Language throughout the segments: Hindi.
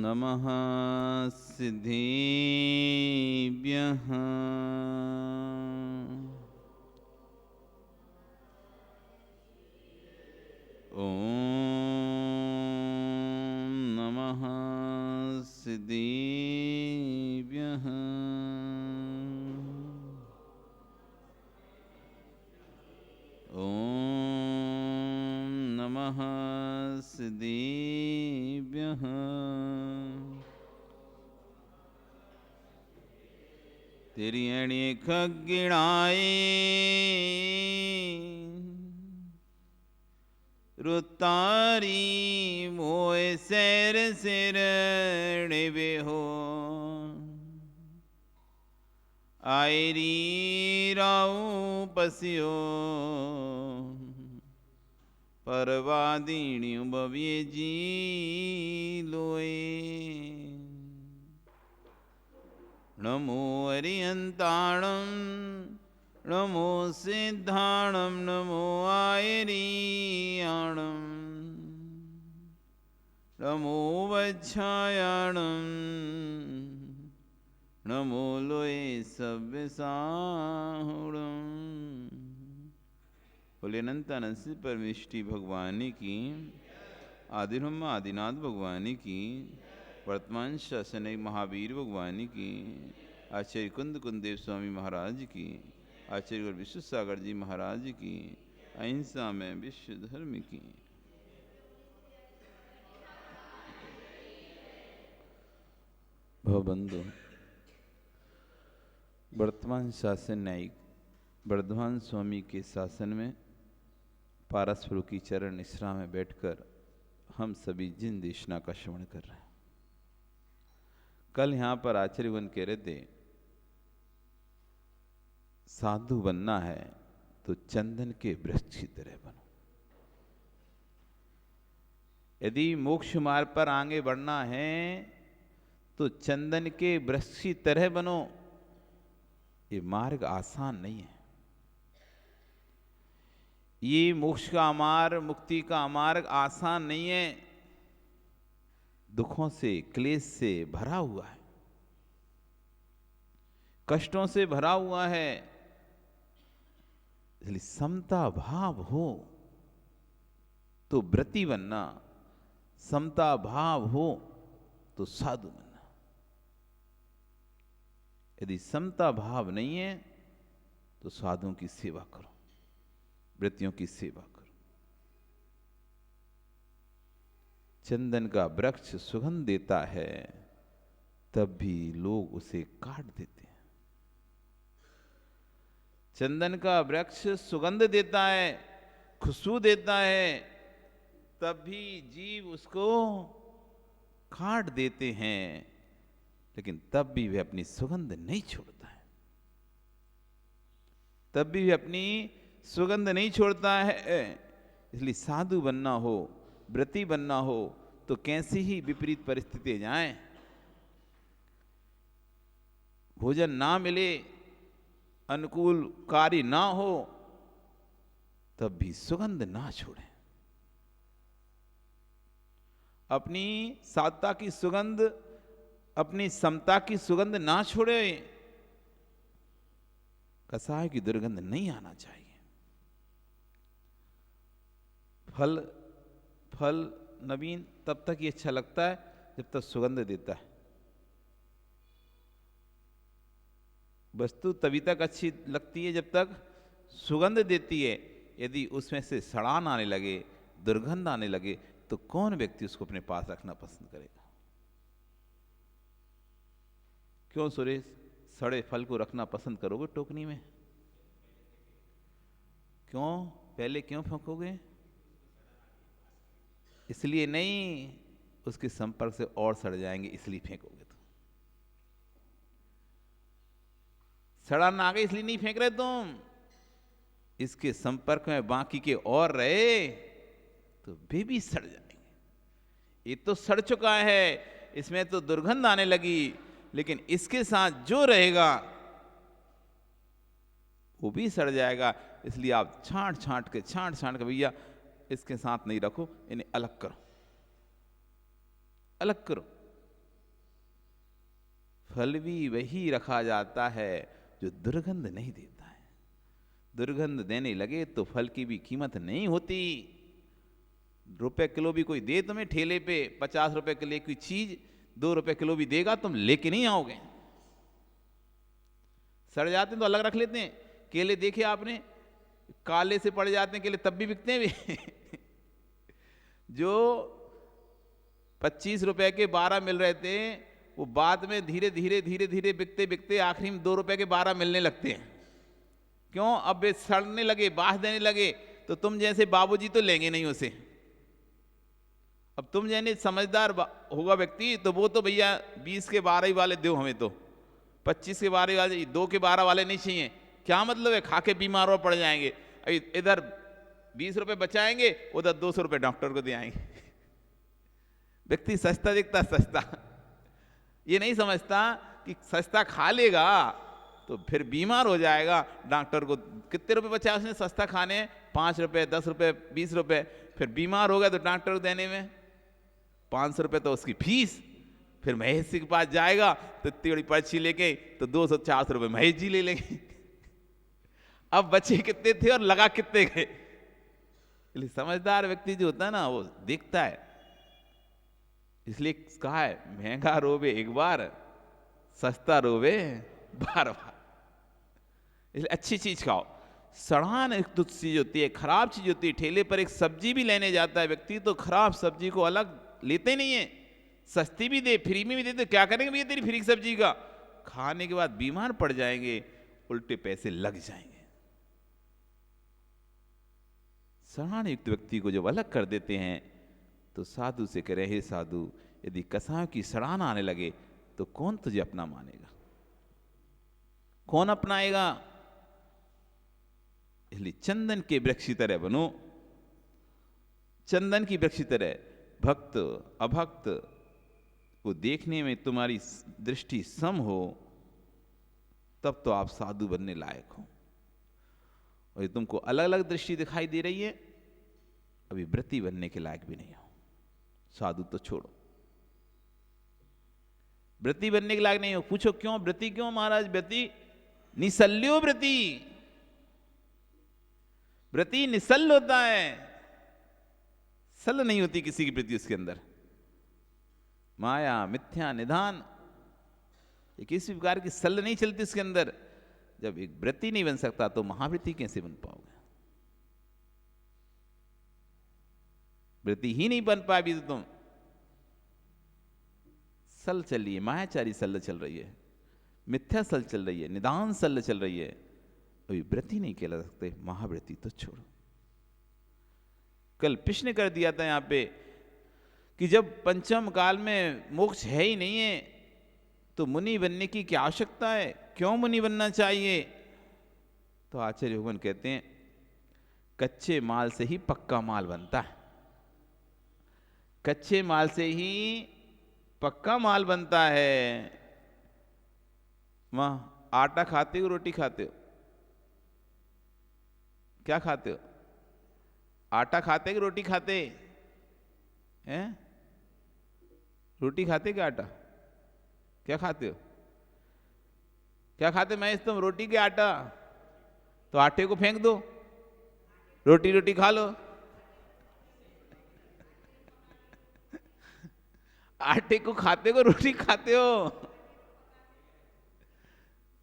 नमः सिद्धिभ्यः। ॐ नमः सिद्धिभ्यः। ॐ नमः सिद्धिभ्यः। तेरी अणी खगिणाए रुतारी मोए सैर सिर बेहो आयरी राऊ पसियो परवादीणियों भव्य जी लोए। नमो अरियंताणम नमो सिद्धाणम नमो आयरियाणम नमो वच्छायाणम नमो लोए सव्यसाहुणम। बोले अनंत अनंत परमेष्टि भगवानी की, आदिब्रह्म आदिनाथ भगवानी की, वर्तमान शासन महावीर भगवानी की, आचार्य कुंद कुंदेव स्वामी महाराज की, आचार्य विश्व सागर जी महाराज की, अहिंसा में विश्व धर्म की। भवबंधु, वर्तमान शासन न्यायिक वर्धमान स्वामी के शासन में पारस्परों की चरण निश्रा में बैठकर हम सभी जिन देशना का श्रवण कर रहे हैं। कल यहाँ पर आचार्यवन कह रहे थे, साधु बनना है तो चंदन के वृक्ष की तरह बनो। यदि मोक्ष मार्ग पर आगे बढ़ना है तो चंदन के वृक्ष की तरह बनो। ये मार्ग आसान नहीं है। ये मोक्ष का मार्ग, मुक्ति का मार्ग आसान नहीं है। दुखों से, क्लेश से भरा हुआ है, कष्टों से भरा हुआ है। इसलिए समता भाव हो तो व्रती बनना, समता भाव हो तो साधु बनना। यदि समता भाव नहीं है तो साधुओं की सेवा करो, व्रतियों की सेवा करो। चंदन का वृक्ष सुगंध देता है, तब भी लोग उसे काट देते हैं। चंदन का वृक्ष सुगंध देता है, खुशबू देता है, तब भी जीव उसको काट देते हैं, लेकिन तब भी वह अपनी सुगंध नहीं छोड़ता है। तब भी वह अपनी सुगंध नहीं छोड़ता है। इसलिए साधु बनना हो, व्रती बनना हो तो कैसी ही विपरीत परिस्थिति जाएं, भोजन ना मिले, अनुकूल कार्य ना हो, तब भी सुगंध ना छोड़ें। अपनी साधता की सुगंध, अपनी समता की सुगंध ना छोड़े। कसाय की दुर्गंध नहीं आना चाहिए। फल नवीन तब तक ये अच्छा लगता है जब तक सुगंध देता है। वस्तु तभी तक अच्छी लगती है जब तक सुगंध देती है। यदि उसमें से सड़ान आने लगे, दुर्गंध आने लगे, तो कौन व्यक्ति उसको अपने पास रखना पसंद करेगा? क्यों सुरेश, सड़े फल को रखना पसंद करोगे टोकनी में? क्यों? पहले क्यों फेंकोगे? इसलिए नहीं, उसके संपर्क से और सड़ जाएंगे, इसलिए फेंकोगे। तो सड़ा ना आ गए इसलिए नहीं फेंक रहे तुम। इसके संपर्क में बाकी के और रहे तो वे भी सड़ जाएंगे। ये तो सड़ चुका है, इसमें तो दुर्गंध आने लगी, लेकिन इसके साथ जो रहेगा वो भी सड़ जाएगा। इसलिए आप छांट छांट के भैया इसके साथ नहीं रखो, इन्हें अलग करो, अलग करो। फल भी वही रखा जाता है जो दुर्गंध नहीं देता है। दुर्गंध देने लगे तो फल की भी कीमत नहीं होती। रुपए किलो भी कोई दे तुम्हें ठेले पे, 50 रुपए के लिए कोई चीज 2 रुपए किलो भी देगा, तुम लेके नहीं आओगे। सड़ जाते हैं तो अलग रख लेते हैं। केले देखे आपने, काले से पड़ जाते हैं केले, तब भी बिकते हैं भी जो 25 रुपए के 12 मिल रहे थे, वो बाद में धीरे धीरे धीरे धीरे बिकते बिकते आखिरी में 2 रुपए के 12 मिलने लगते हैं। क्यों? अब वे सड़ने लगे, बास देने लगे, तो तुम जैसे बाबूजी तो लेंगे नहीं उसे। अब तुम जैसे समझदार होगा व्यक्ति तो वो तो भैया 20 के 12 ही वाले दो, हमें तो 25 के 12 वाले, 2 के 12 वाले नहीं चाहिए। क्या मतलब है? खा के बीमार हो पड़ जाएंगे। इधर 20 रुपए बचाएंगे, उधर 200 रुपए डॉक्टर को दे आएंगे। व्यक्ति सस्ता दिखता, सस्ता ये नहीं समझता कि सस्ता खा लेगा तो फिर बीमार हो जाएगा। डॉक्टर को कितने रुपए बचाए उसने सस्ता खाने? 5 रुपए, 10 रुपए, 20 रुपए। फिर बीमार हो गया तो डॉक्टर को देने में 500 रुपए तो उसकी फीस। फिर महेश के पास जाएगा तो इतनी बड़ी पर्ची लेके तो 200-400 रुपए महेश जी ले लेंगे। अब बचे कितने थे और लगा कितने गए? इसलिए समझदार व्यक्ति जो होता है ना, वो देखता है। इसलिए कहा है, महंगा रोवे एक बार, सस्ता रोवे बार बार। इसलिए अच्छी चीज खाओ। सड़ान एक तुच्छ चीज होती है, खराब चीज होती है। ठेले पर एक सब्जी भी लेने जाता है व्यक्ति तो खराब सब्जी को अलग लेते नहीं है, सस्ती भी दे, फ्री में भी दे, तो क्या करेंगे भैया तेरी फ्री सब्जी का? खाने के बाद बीमार पड़ जाएंगे, उल्टे पैसे लग जाएंगे। सड़ान युक्त व्यक्ति को जब अलग कर देते हैं तो साधु से कह रहे, हे साधु, यदि कसायों की सड़ान आने लगे तो कौन तुझे अपना मानेगा, कौन अपनाएगा? इसलिए चंदन के वृक्ष की तरह बनो। चंदन की वृक्ष की तरह भक्त अभक्त को देखने में तुम्हारी दृष्टि सम हो, तब तो आप साधु बनने लायक हो। और ये तुमको अलग अलग दृष्टि दिखाई दे रही है, अभी व्रती बनने के लायक भी नहीं हो। साधु तो छोड़ो, व्रती बनने के लायक नहीं हो। पूछो क्यों? व्रती क्यों महाराज? व्रती निसल्यो व्रती, व्रती निसल्ल होता है, सल नहीं होती किसी की वृत्ति उसके अंदर। माया मिथ्या निधान, किसी प्रकार की सल नहीं चलती उसके अंदर। जब एक व्रती नहीं बन सकता तो महाव्रती कैसे बन पाओगे? व्रती ही नहीं बन पाएगी तो तुम सल चल रही है, मायाचारी सल चल रही है, मिथ्या सल चल रही है, निदान सल चल रही है, अभी व्रती नहीं कहला सकते। महाव्रती तो छोड़ो। कल प्रश्न कर दिया था यहां पे कि जब पंचम काल में मोक्ष है ही नहीं है तो मुनि बनने की क्या आवश्यकता है, क्यों मुनि बनना चाहिए? तो आचार्य भगवान कहते हैं, कच्चे माल से ही पक्का माल बनता है। कच्चे माल से ही पक्का माल बनता है। वहां आटा खाते हो, रोटी खाते हो? क्या खाते हो? आटा खाते कि रोटी खाते हैं? रोटी खाते कि आटा? क्या खाते हो? क्या खाते? मैं तुम रोटी के आटा? तो आटे को फेंक दो, रोटी रोटी खा लो। आटे को खाते हो, रोटी खाते हो?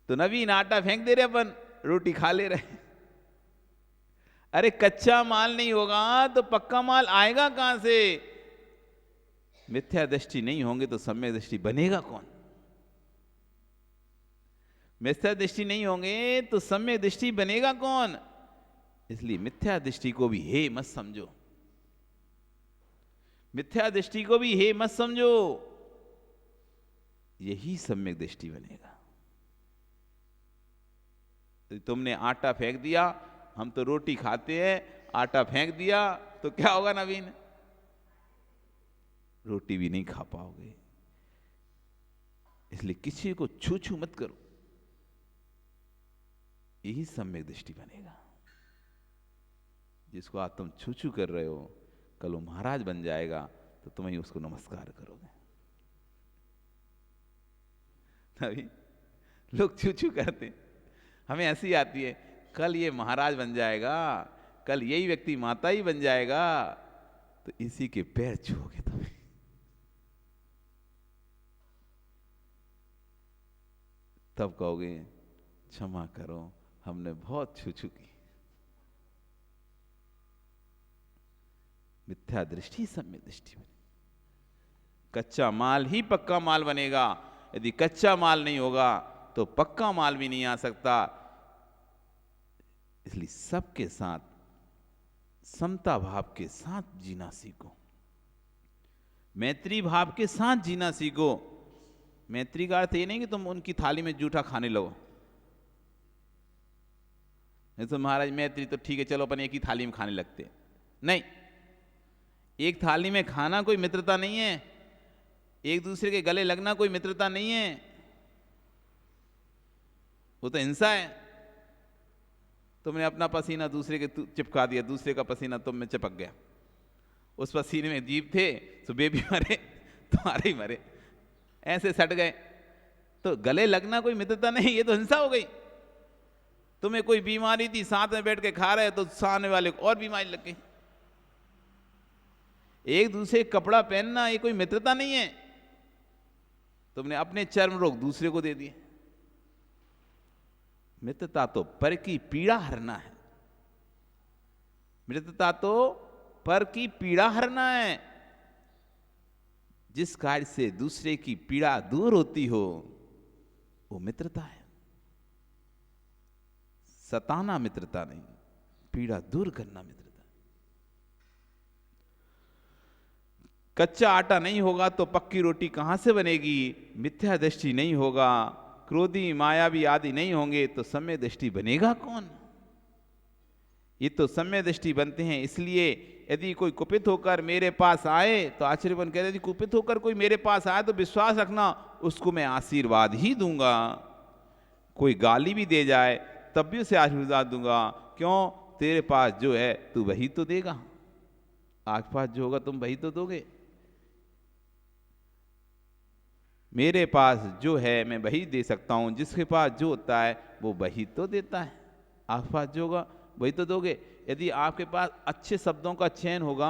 तो नवीन आटा फेंक दे रहे अपन, रोटी खा ले रहे। अरे कच्चा माल नहीं होगा तो पक्का माल आएगा कहां से? मिथ्या दृष्टि नहीं होंगे तो सम्यक दृष्टि बनेगा कौन? मिथ्या दृष्टि नहीं होंगे तो सम्यक दृष्टि बनेगा कौन? इसलिए मिथ्या दृष्टि को भी हे मत समझो, मिथ्या दृष्टि को भी हे मत समझो, यही सम्यक दृष्टि बनेगा। तो तुमने आटा फेंक दिया, हम तो रोटी खाते हैं, आटा फेंक दिया तो क्या होगा नवीन? रोटी भी नहीं खा पाओगे। इसलिए किसी को छू छू मत करो, यही सम्यक दृष्टि बनेगा। जिसको आज तुम छू छू कर रहे हो, कल वो महाराज बन जाएगा तो तुम ही उसको नमस्कार करोगे। तभी लोग छू छू करते। हमें हंसी आती है, कल ये महाराज बन जाएगा, कल यही व्यक्ति माता ही बन जाएगा, तो इसी के पैर छूओगे तुम्हें। तब कहोगे क्षमा करो, हमने बहुत छू छू की। मिथ्या दृष्टि सम्य दृष्टि बने। कच्चा माल ही पक्का माल बनेगा, यदि कच्चा माल नहीं होगा तो पक्का माल भी नहीं आ सकता। इसलिए सबके साथ समता भाव के साथ जीना सीखो, मैत्री भाव के साथ जीना सीखो। मैत्री का अर्थ ये नहीं कि तुम उनकी थाली में जूठा खाने लगो। नहीं तो महाराज मैत्री तो ठीक है, चलो अपन एक ही थाली में खाने लगते, नहीं। एक थाली में खाना कोई मित्रता नहीं है, एक दूसरे के गले लगना कोई मित्रता नहीं है, वो तो हिंसा है। तुमने अपना पसीना दूसरे के चिपका दिया, दूसरे का पसीना तुम में चिपक गया, उस पसीने में जीव थे, तो वे भी मरे, तुम्हारे ही मरे, ऐसे सट गए। तो गले लगना कोई मित्रता नहीं, ये तो हिंसा हो गई। तुम्हें कोई बीमारी थी, साथ में बैठ के खा रहे तो सामने वाले को और बीमारी लग गई। एक दूसरे कपड़ा पहनना ये कोई मित्रता नहीं है, तुमने अपने चर्म रोग दूसरे को दे दिए। मित्रता तो पर की पीड़ा हरना है, मित्रता तो पर की पीड़ा हरना है। जिस कार्य से दूसरे की पीड़ा दूर होती हो वो मित्रता है। सताना मित्रता नहीं, पीड़ा दूर करना मित्रता। कच्चा आटा नहीं होगा तो पक्की रोटी कहां से बनेगी। मिथ्या दृष्टि नहीं होगा, क्रोधी मायावी आदि नहीं होंगे तो सम्य दृष्टि बनेगा कौन। ये तो सम्य दृष्टि बनते हैं। इसलिए यदि कोई कुपित होकर मेरे पास आए तो आचार्यवन कहते हैं, कुपित होकर कोई मेरे पास आए तो विश्वास रखना उसको मैं आशीर्वाद ही दूंगा। कोई गाली भी दे जाए तब भी उसे आशीर्वाद दूंगा। क्यों, तेरे पास जो है तू वही तो देगा, आस पास जो होगा तुम वही तो दोगे। मेरे पास जो है मैं वही दे सकता हूं, जिसके पास जो होता है वो वही तो देता है, आस पास जो होगा वही तो दोगे। यदि आपके पास अच्छे शब्दों का चयन होगा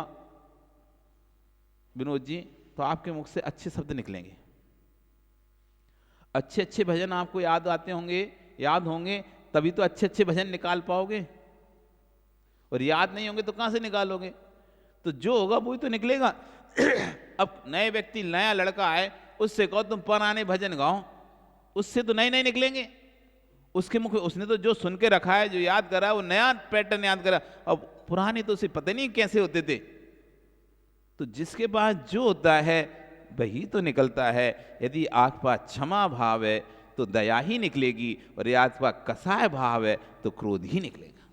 विनोद जी, तो आपके मुख से अच्छे शब्द निकलेंगे, अच्छे अच्छे भजन आपको याद आते होंगे, याद होंगे तभी तो अच्छे अच्छे भजन निकाल पाओगे, और याद नहीं होंगे तो कहां से निकालोगे। तो जो होगा वही तो निकलेगा। अब नए व्यक्ति, नया लड़का आए, उससे कहो तुम पुराने भजन गाओ, उससे तो नए नए निकलेंगे। उसके मुख, उसने तो जो सुन के रखा है, जो याद करा है, वो नया पैटर्न याद करा। अब पुराने तो उसे पता नहीं कैसे होते थे। तो जिसके पास जो होता है वही तो निकलता है। यदि आपके पास क्षमा भाव है तो दया ही निकलेगी, और यदि आपके पास कसाय भाव है तो क्रोध ही निकलेगा।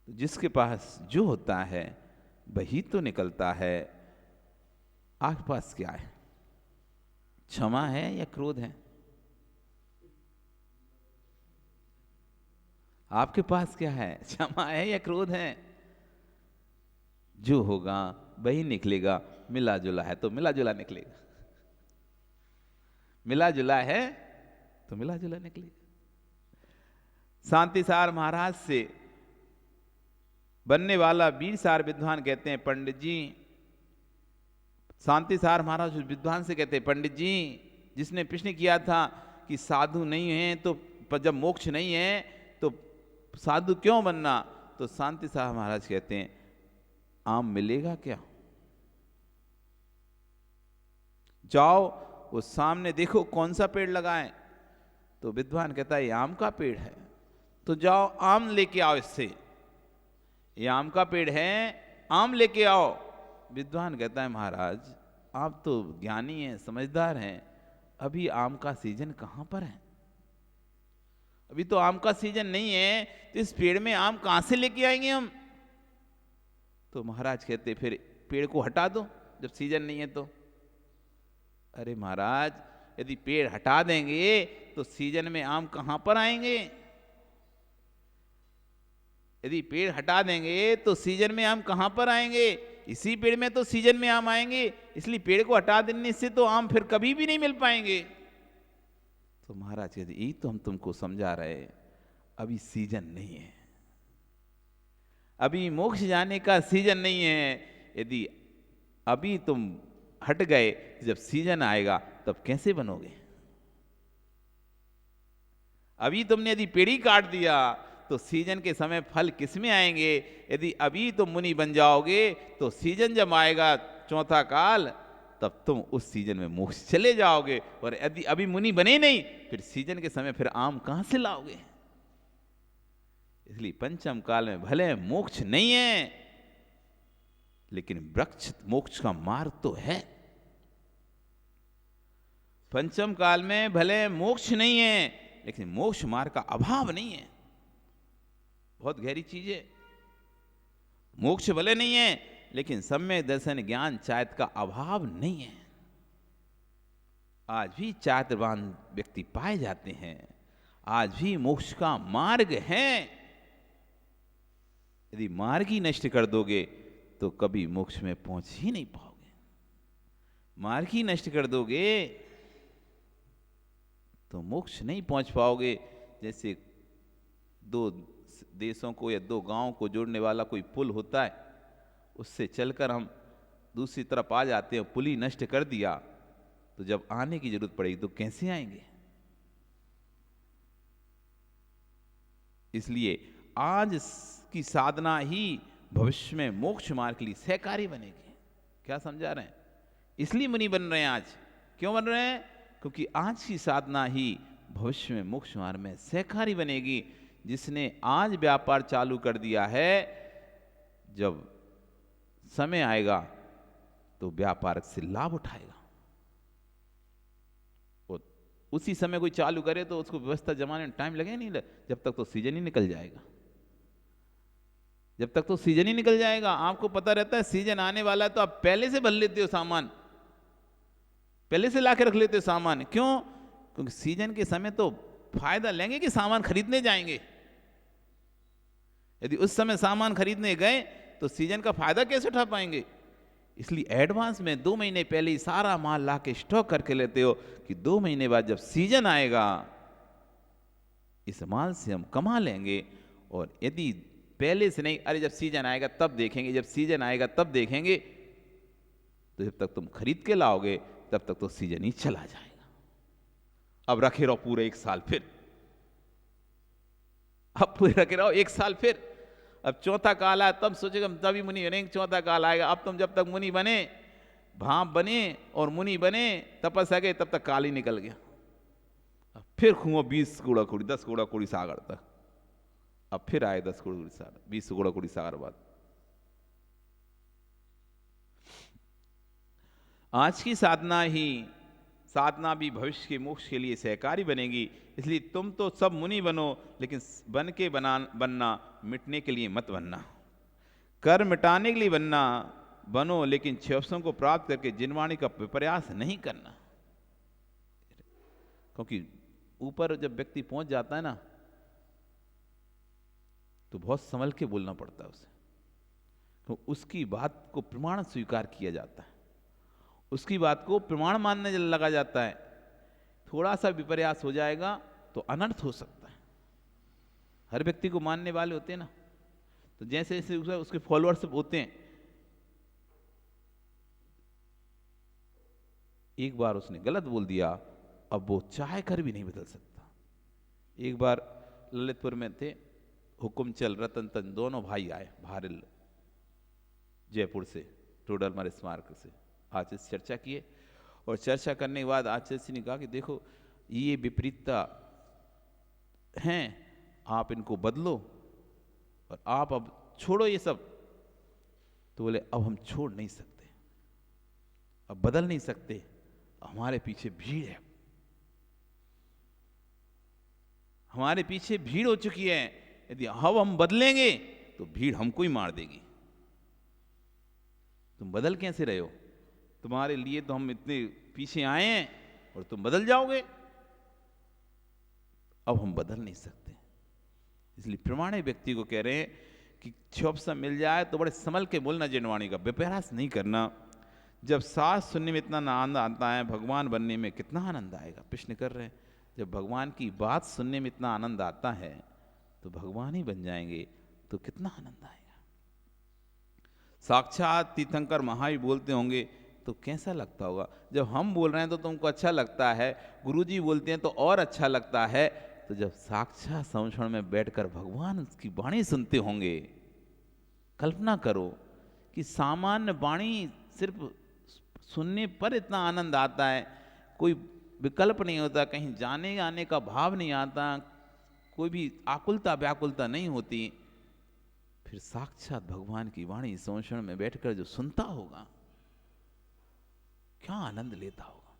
तो जिसके पास जो होता है वही तो निकलता है। आपके पास क्या है, क्षमा है या क्रोध है? आपके पास क्या है, क्षमा है या क्रोध है? जो होगा वही निकलेगा। मिला जुला है तो मिला जुला निकलेगा, मिला जुला है तो मिला जुला निकलेगा। शांतिसार महाराज से बनने वाला वीरसार विद्वान कहते हैं, पंडित जी, शांतिसार महाराज विद्वान से कहते हैं, पंडित जी, जिसने प्रश्न किया था कि साधु नहीं है तो जब मोक्ष नहीं है तो साधु क्यों बनना, तो शांतिसार महाराज कहते हैं, आम मिलेगा क्या? जाओ वो सामने देखो कौन सा पेड़ लगाएं। तो विद्वान कहता है ये आम का पेड़ है, तो जाओ आम लेके आओ इससे, ये आम का पेड़ है, आम लेके आओ। विद्वान कहता है महाराज आप तो ज्ञानी हैं, समझदार हैं, अभी आम का सीजन कहां पर है, अभी तो आम का सीजन नहीं है, तो इस पेड़ में आम कहां से लेके आएंगे हम? तो महाराज कहते फिर पेड़ को हटा दो जब सीजन नहीं है तो। अरे महाराज यदि पेड़ हटा देंगे तो सीजन में आम कहां पर आएंगे? यदि पेड़ हटा देंगे तो सीजन में आम कहां पर आएंगे? इसी पेड़ में तो सीजन में आम आएंगे, इसलिए पेड़ को हटा देने से तो आम फिर कभी भी नहीं मिल पाएंगे। तो महाराज कहते यही तो हम तुमको समझा रहे, अभी सीजन नहीं है, अभी मोक्ष जाने का सीजन नहीं है। यदि अभी तुम हट गए, जब सीजन आएगा तब कैसे बनोगे? अभी तुमने यदि पेड़ी काट दिया तो सीजन के समय फल किस में आएंगे? यदि अभी तुम मुनि बन जाओगे तो सीजन जब आएगा चौथा काल, तब तुम उस सीजन में मोक्ष चले जाओगे। और यदि अभी मुनि बने नहीं, फिर सीजन के समय फिर आम कहां से लाओगे? इसलिए पंचम काल में भले मोक्ष नहीं है, लेकिन वृक्ष मोक्ष का मार्ग तो है। पंचम काल में भले मोक्ष नहीं है, लेकिन मोक्ष मार्ग का अभाव नहीं है। बहुत गहरी चीज है। मोक्ष भले नहीं है, लेकिन सम्यक दर्शन ज्ञान चारित्र का अभाव नहीं है। आज भी चारित्रवान व्यक्ति पाए जाते हैं, आज भी मोक्ष का मार्ग है। यदि मार्ग ही नष्ट कर दोगे तो कभी मोक्ष में पहुंच ही नहीं पाओगे। मार्ग ही नष्ट कर दोगे तो मोक्ष नहीं पहुंच पाओगे। जैसे दो देशों को या दो गांवों को जोड़ने वाला कोई पुल होता है, उससे चलकर हम दूसरी तरफ आ जाते हैं, पुल ही नष्ट कर दिया तो जब आने की जरूरत पड़ेगी तो कैसे आएंगे? इसलिए आज की साधना ही भविष्य में मोक्ष मार्ग के लिए सहकारी बनेगी। क्या समझा रहे हैं? इसलिए मुनि बन रहे हैं आज। क्यों बन रहे हैं? क्योंकि आज की साधना ही भविष्य में मोक्ष मार्ग में सहकारी बनेगी। जिसने आज व्यापार चालू कर दिया है, जब समय आएगा तो व्यापार से लाभ उठाएगा। और उसी समय कोई चालू करे तो उसको व्यवस्था जमाने में टाइम लगे नहीं, जब तक तो सीजन ही निकल जाएगा। जब तक तो सीजन ही निकल जाएगा। आपको पता रहता है सीजन आने वाला है तो आप पहले से भर लेते हो सामान, पहले से ला के रख लेते हो सामान। क्यों? क्योंकि सीजन के समय तो फायदा लेंगे कि सामान खरीदने जाएंगे। यदि उस समय सामान खरीदने गए तो सीजन का फायदा कैसे उठा पाएंगे? इसलिए एडवांस में 2 महीने पहले ही सारा माल ला के स्टॉक करके लेते हो कि 2 महीने बाद जब सीजन आएगा इस माल से हम कमा लेंगे। और यदि पहले से नहीं, अरे जब सीजन आएगा तब देखेंगे, जब सीजन आएगा तब देखेंगे, तो जब तक तुम खरीद के लाओगे तब तक तो सीजन ही चला जाएगा। अब रखे रहो पूरे 1 साल, फिर अब पूरे रखे रहो 1 साल, फिर अब चौथा काल आया तब सोचेगा तभी मुनि बनेंगे। चौथा काल आएगा, अब तुम जब तक मुनि बने, भाप बने और मुनि बने, तपस्या गए, तब तक काल ही निकल गया। अब फिर खूब 20 कूड़ा कुड़ी 10 कूड़ा कुड़ी सागर तक, अब फिर आए 10 कूड़ा कुड़ी सागर, 20 कूड़ा कुड़ी सागर बाद। आज की साधना भी भविष्य के मोक्ष के लिए सहकारी बनेगी। इसलिए तुम तो सब मुनि बनो, लेकिन बन के बनना, मिटने के लिए मत बनना। कर मिटाने के लिए बनो, लेकिन क्षयों को प्राप्त करके जिनवाणी का प्रयास नहीं करना। क्योंकि ऊपर जब व्यक्ति पहुंच जाता है ना, तो बहुत संभल के बोलना पड़ता है उसे, तो उसकी बात को प्रमाण स्वीकार किया जाता है, उसकी बात को प्रमाण मानने लगा जाता है। थोड़ा सा विपर्यास हो जाएगा तो अनर्थ हो सकता है। हर व्यक्ति को मानने वाले होते हैं ना, तो जैसे जैसे उसके फॉलोअर्स होते हैं। एक बार उसने गलत बोल दिया, अब वो चाह कर भी नहीं बदल सकता। एक बार ललितपुर में थे, हुकुमचंद रतन तन दोनों भाई आए भारिल जयपुर से, टोडरमल स्मारक से। आचार्य से चर्चा किए और चर्चा करने के बाद आचार्य जी ने कहा कि देखो ये विपरीतता हैं, आप इनको बदलो और आप अब छोड़ो ये सब। तो बोले अब हम छोड़ नहीं सकते, अब बदल नहीं सकते, हमारे पीछे भीड़ है, हमारे पीछे भीड़ हो चुकी है। यदि अब हम बदलेंगे तो भीड़ हमको ही मार देगी। तुम बदल कैसे रहे हो? तुम्हारे लिए तो हम इतने पीछे आए हैं और तुम बदल जाओगे। अब हम बदल नहीं सकते। इसलिए प्रमाणिक व्यक्ति को कह रहे हैं कि क्षोभ सा मिल जाए तो बड़े संभल के बोलना जिनवाणी का, बेप्रयास नहीं करना। जब सांस सुनने में इतना आनंद आता है, भगवान बनने में कितना आनंद आएगा। प्रश्न कर रहे हैं, जब भगवान की बात सुनने में इतना आनंद आता है तो भगवान ही बन जाएंगे तो कितना आनंद आएगा। साक्षात तीर्थंकर महावीर बोलते होंगे तो कैसा लगता होगा। जब हम बोल रहे हैं तो तुमको अच्छा लगता है, गुरुजी बोलते हैं तो और अच्छा लगता है, तो जब साक्षात संवरण में बैठकर भगवान उसकी वाणी सुनते होंगे, कल्पना करो कि सामान्य वाणी सिर्फ सुनने पर इतना आनंद आता है, कोई विकल्प नहीं होता, कहीं जाने आने का भाव नहीं आता, कोई भी आकुलता व्याकुलता नहीं होती, फिर साक्षात भगवान की वाणी संवरण में बैठकर जो सुनता होगा क्या आनंद लेता होगा।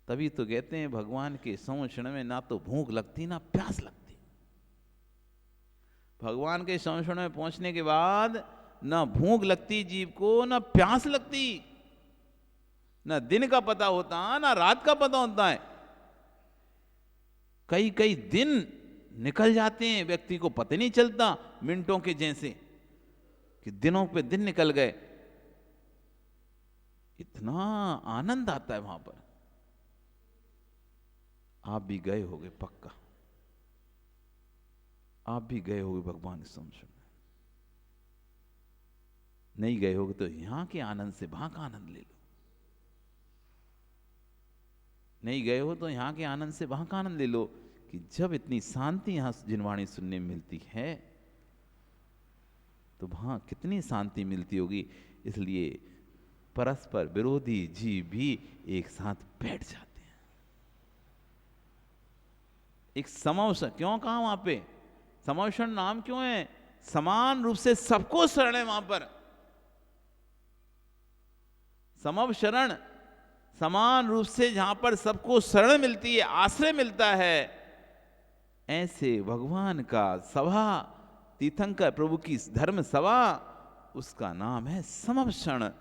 तभी तो कहते हैं भगवान के संवरण में ना तो भूख लगती ना प्यास लगती। भगवान के संवरण में पहुंचने के बाद ना भूख लगती जीव को, ना प्यास लगती, ना दिन का पता होता ना रात का पता होता है। कई कई दिन निकल जाते हैं, व्यक्ति को पता नहीं चलता, मिनटों के जैसे कि दिनों पे दिन निकल गए। इतना आनंद आता है वहां पर। आप भी गए होगे, पक्का आप भी गए होगे भगवान के संवरण में। नहीं गए होगे तो यहां के आनंद से वहां का आनंद ले लो। नहीं गए हो तो यहां के आनंद से वहां का आनंद ले लो कि जब इतनी शांति यहां जिनवाणी सुनने में मिलती है तो वहां कितनी शांति मिलती होगी। इसलिए परस्पर विरोधी जीव भी एक साथ बैठ जाते हैं। एक समवसन क्यों कहा वहां पे, समवसन नाम क्यों है, समान रूप से सबको शरण है वहां पर। समव शरण, समान रूप से जहां पर सबको शरण मिलती है, आश्रय मिलता है, ऐसे भगवान का सभा, तीर्थंकर प्रभु की धर्म सभा, उसका नाम है समवसन।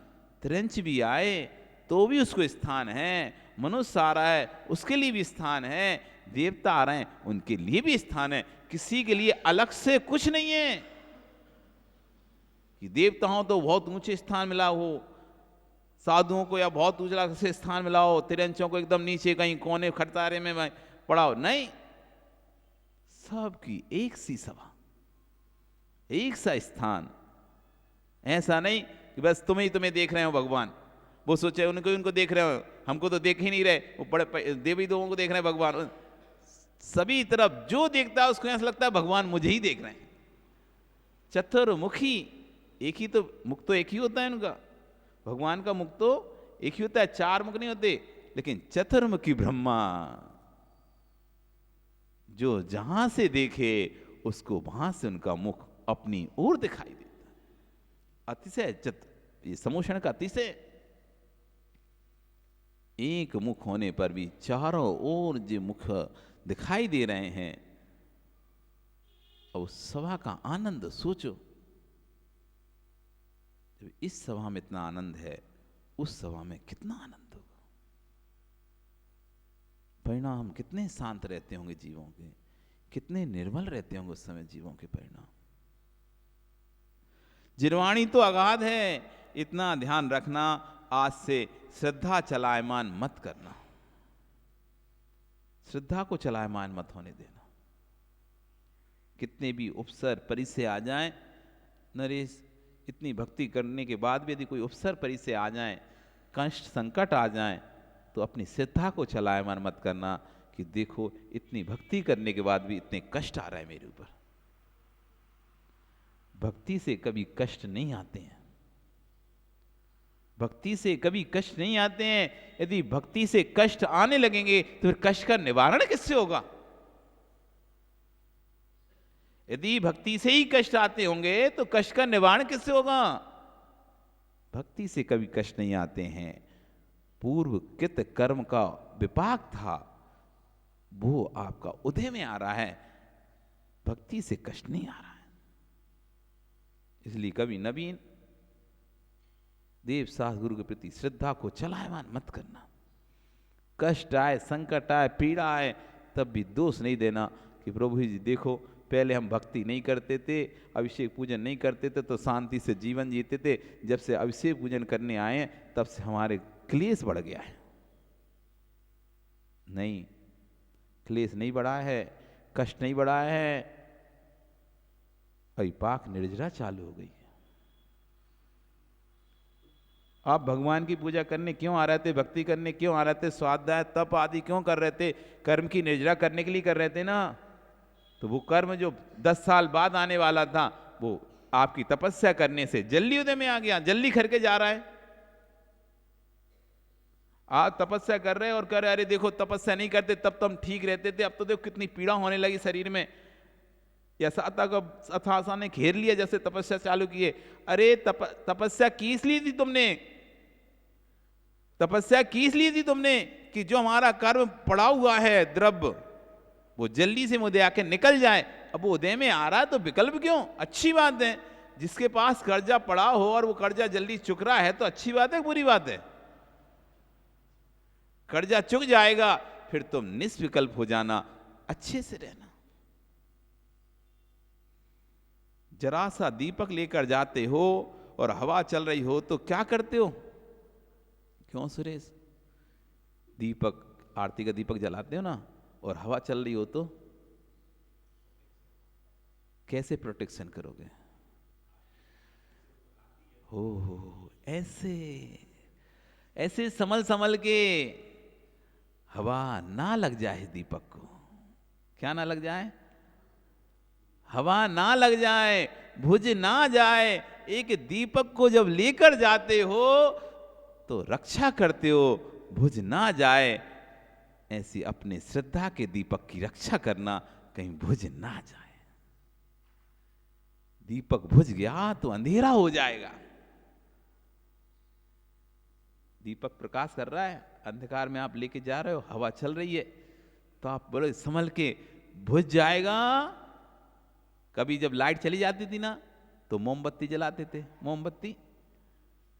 त्रिंच भी आए तो भी उसको स्थान है, मनुष्य आ रहा है उसके लिए भी स्थान है, देवता आ रहे हैं उनके लिए भी स्थान है। किसी के लिए अलग से कुछ नहीं है कि देवताओं तो बहुत ऊंचे स्थान मिला हो, साधुओं को या बहुत ऊंचा से स्थान मिला हो, तिरंचों को एकदम नीचे कहीं कोने खटतारे में पड़ा हो, नहीं, सबकी एक सी सभा, एक सा स्थान। ऐसा नहीं कि बस तुम्हें देख रहे हो भगवान, वो सोचे उनको देख रहे हो, हमको तो देख ही नहीं रहे, वो बड़े देवी देवों को देख रहे हैं भगवान। सभी तरफ जो देखता है उसको ऐसा लगता है भगवान मुझे ही देख रहे हैं। चतुर्मुखी, एक ही तो मुख तो एक ही होता है उनका, भगवान का मुख तो एक ही होता है, चार मुख नहीं होते। लेकिन चतुर्मुखी ब्रह्मा, जो जहां से देखे उसको वहां से उनका मुख अपनी ओर दिखाई देता है। अतिशय ये समोषण का अतिशय, एक मुख होने पर भी चारों ओर जो मुख दिखाई दे रहे हैं, और उस सभा का आनंद सोचो। जब इस सभा में इतना आनंद है, उस सभा में कितना आनंद होगा। परिणाम कितने शांत रहते होंगे जीवों के, कितने निर्मल रहते होंगे उस समय जीवों के परिणाम। जिनवाणी तो अगाध है, इतना ध्यान रखना, आज से श्रद्धा चलायमान मत करना, श्रद्धा को चलायमान मत होने देना। कितने भी उपसर परिचय आ जाएं, नरेश, इतनी भक्ति करने के बाद भी यदि कोई उपसर परिचय आ जाए, कष्ट संकट आ जाए, तो अपनी श्रद्धा को चलायमान मत करना कि देखो इतनी भक्ति करने के बाद भी इतने कष्ट आ रहा है मेरे ऊपर। भक्ति से कभी कष्ट नहीं आते हैं, भक्ति से कभी कष्ट नहीं आते हैं। यदि भक्ति से कष्ट आने लगेंगे तो फिर कष्ट का निवारण किससे होगा। यदि भक्ति से ही कष्ट आते होंगे तो कष्ट का निवारण किससे होगा। भक्ति से कभी कष्ट नहीं आते हैं, पूर्व कृत कर्म का विपाक था वो आपका उदय में आ रहा है, भक्ति से कष्ट नहीं आ रहा है। इसलिए कभी नवीन देव शास्त्र गुरु के प्रति श्रद्धा को चलायमान मत करना। कष्ट आए, संकट आए, पीड़ा आए, तब भी दोष नहीं देना कि प्रभु जी देखो पहले हम भक्ति नहीं करते थे, अभिषेक पूजन नहीं करते थे, तो शांति से जीवन जीते थे। जब से अभिषेक पूजन करने आए तब से हमारे क्लेश बढ़ गया है। नहीं, क्लेश नहीं बढ़ा है, कष्ट नहीं बढ़ा है, अविपाक निर्जरा चालू हो गई है। आप भगवान की पूजा करने क्यों आ रहे थे, भक्ति करने क्यों आ रहे थे, स्वाध्याय तप आदि क्यों कर रहे थे? कर्म की निर्जरा करने के लिए कर रहे थे ना। तो वो कर्म जो 10 साल बाद आने वाला था, वो आपकी तपस्या करने से जल्दी उदय में आ गया, जल्दी करके जा रहा है। आप तपस्या कर रहे और कह रहे अरे देखो तपस्या नहीं करते तब तो हम ठीक रहते थे, अब तो देखो कितनी पीड़ा होने लगी शरीर में। ऐसा अथासा ने घेर लिया जैसे तपस्या चालू किए। अरे तपस्या की इसलिए थी तुमने, तपस्या की इसलिए थी तुमने कि जो हमारा कर्म पड़ा हुआ है द्रव्य, वो जल्दी से मुझे आके निकल जाए। अब वो उदय में आ रहा है तो विकल्प क्यों? अच्छी बात है। जिसके पास कर्जा पड़ा हो और वो कर्जा जल्दी चुक रहा है तो अच्छी बात है, बुरी बात है? कर्जा चुक जाएगा फिर तुम निष्विकल्प हो जाना, अच्छे से रहना। जरा सा दीपक लेकर जाते हो और हवा चल रही हो तो क्या करते हो? क्यों सुरेश? दीपक, आरती का दीपक जलाते हो ना, और हवा चल रही हो तो कैसे प्रोटेक्शन करोगे? हो ऐसे ऐसे संभल संभल के हवा ना लग जाए दीपक को। क्या ना लग जाए? हवा ना लग जाए, बुझ ना जाए। एक दीपक को जब लेकर जाते हो तो रक्षा करते हो, बुझ ना जाए। ऐसी अपने श्रद्धा के दीपक की रक्षा करना, कहीं बुझ ना जाए। दीपक बुझ गया तो अंधेरा हो जाएगा। दीपक प्रकाश कर रहा है, अंधकार में आप लेके जा रहे हो, हवा चल रही है, तो आप बड़े संभल के, बुझ जाएगा। कभी जब लाइट चली जाती थी ना तो मोमबत्ती जलाते थे,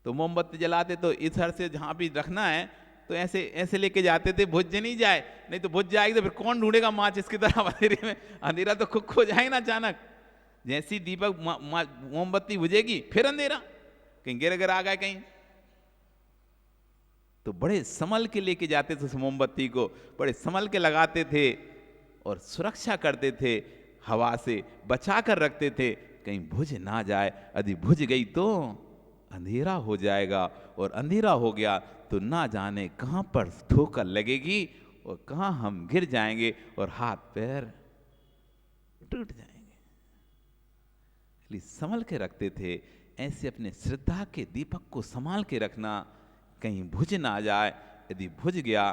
मोमबत्ती जलाते तो इधर से जहां भी रखना है तो ऐसे ऐसे लेके जाते थे, बुझ नहीं जाए। नहीं तो बुझ जाएगी तो फिर कौन ढूंढेगा माचिस की तरह अंधेरे में? अंधेरा तो खुद खो जाएगा ना अचानक। जैसी दीपक मोमबत्ती बुझेगी फिर अंधेरा, कहीं गिर आ गए कहीं। तो बड़े संभल के लेके जाते थे उस मोमबत्ती को, बड़े संभल के लगाते थे और सुरक्षा करते थे, हवा से बचा कर रखते थे, कहीं बुझ ना जाए। यदि बुझ गई तो अंधेरा हो जाएगा, और अंधेरा हो गया तो ना जाने कहां पर ठोकर लगेगी और कहां हम गिर जाएंगे और हाथ पैर टूट जाएंगे। इसलिए संभल के रखते थे। ऐसे अपने श्रद्धा के दीपक को संभाल के रखना, कहीं बुझ ना जाए। यदि बुझ गया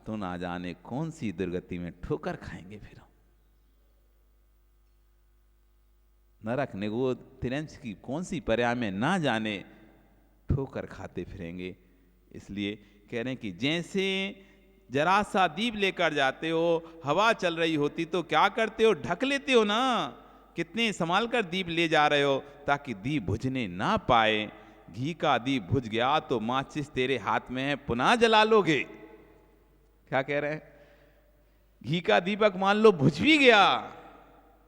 तो ना जाने कौन सी दुर्गति में ठोकर खाएंगे फिर। नरक निगोद तिरंज की कौन सी पर्याय में ना जाने ठोकर खाते फिरेंगे। इसलिए कह रहे हैं कि जैसे जरा सा दीप लेकर जाते हो, हवा चल रही होती तो क्या करते हो? ढक लेते हो ना। कितने संभाल कर दीप ले जा रहे हो ताकि दीप बुझने ना पाए। घी का दीप बुझ गया तो माचिस तेरे हाथ में है, पुनः जला लोगे। क्या कह रहे हैं? घी का दीपक मान लो बुझ भी गया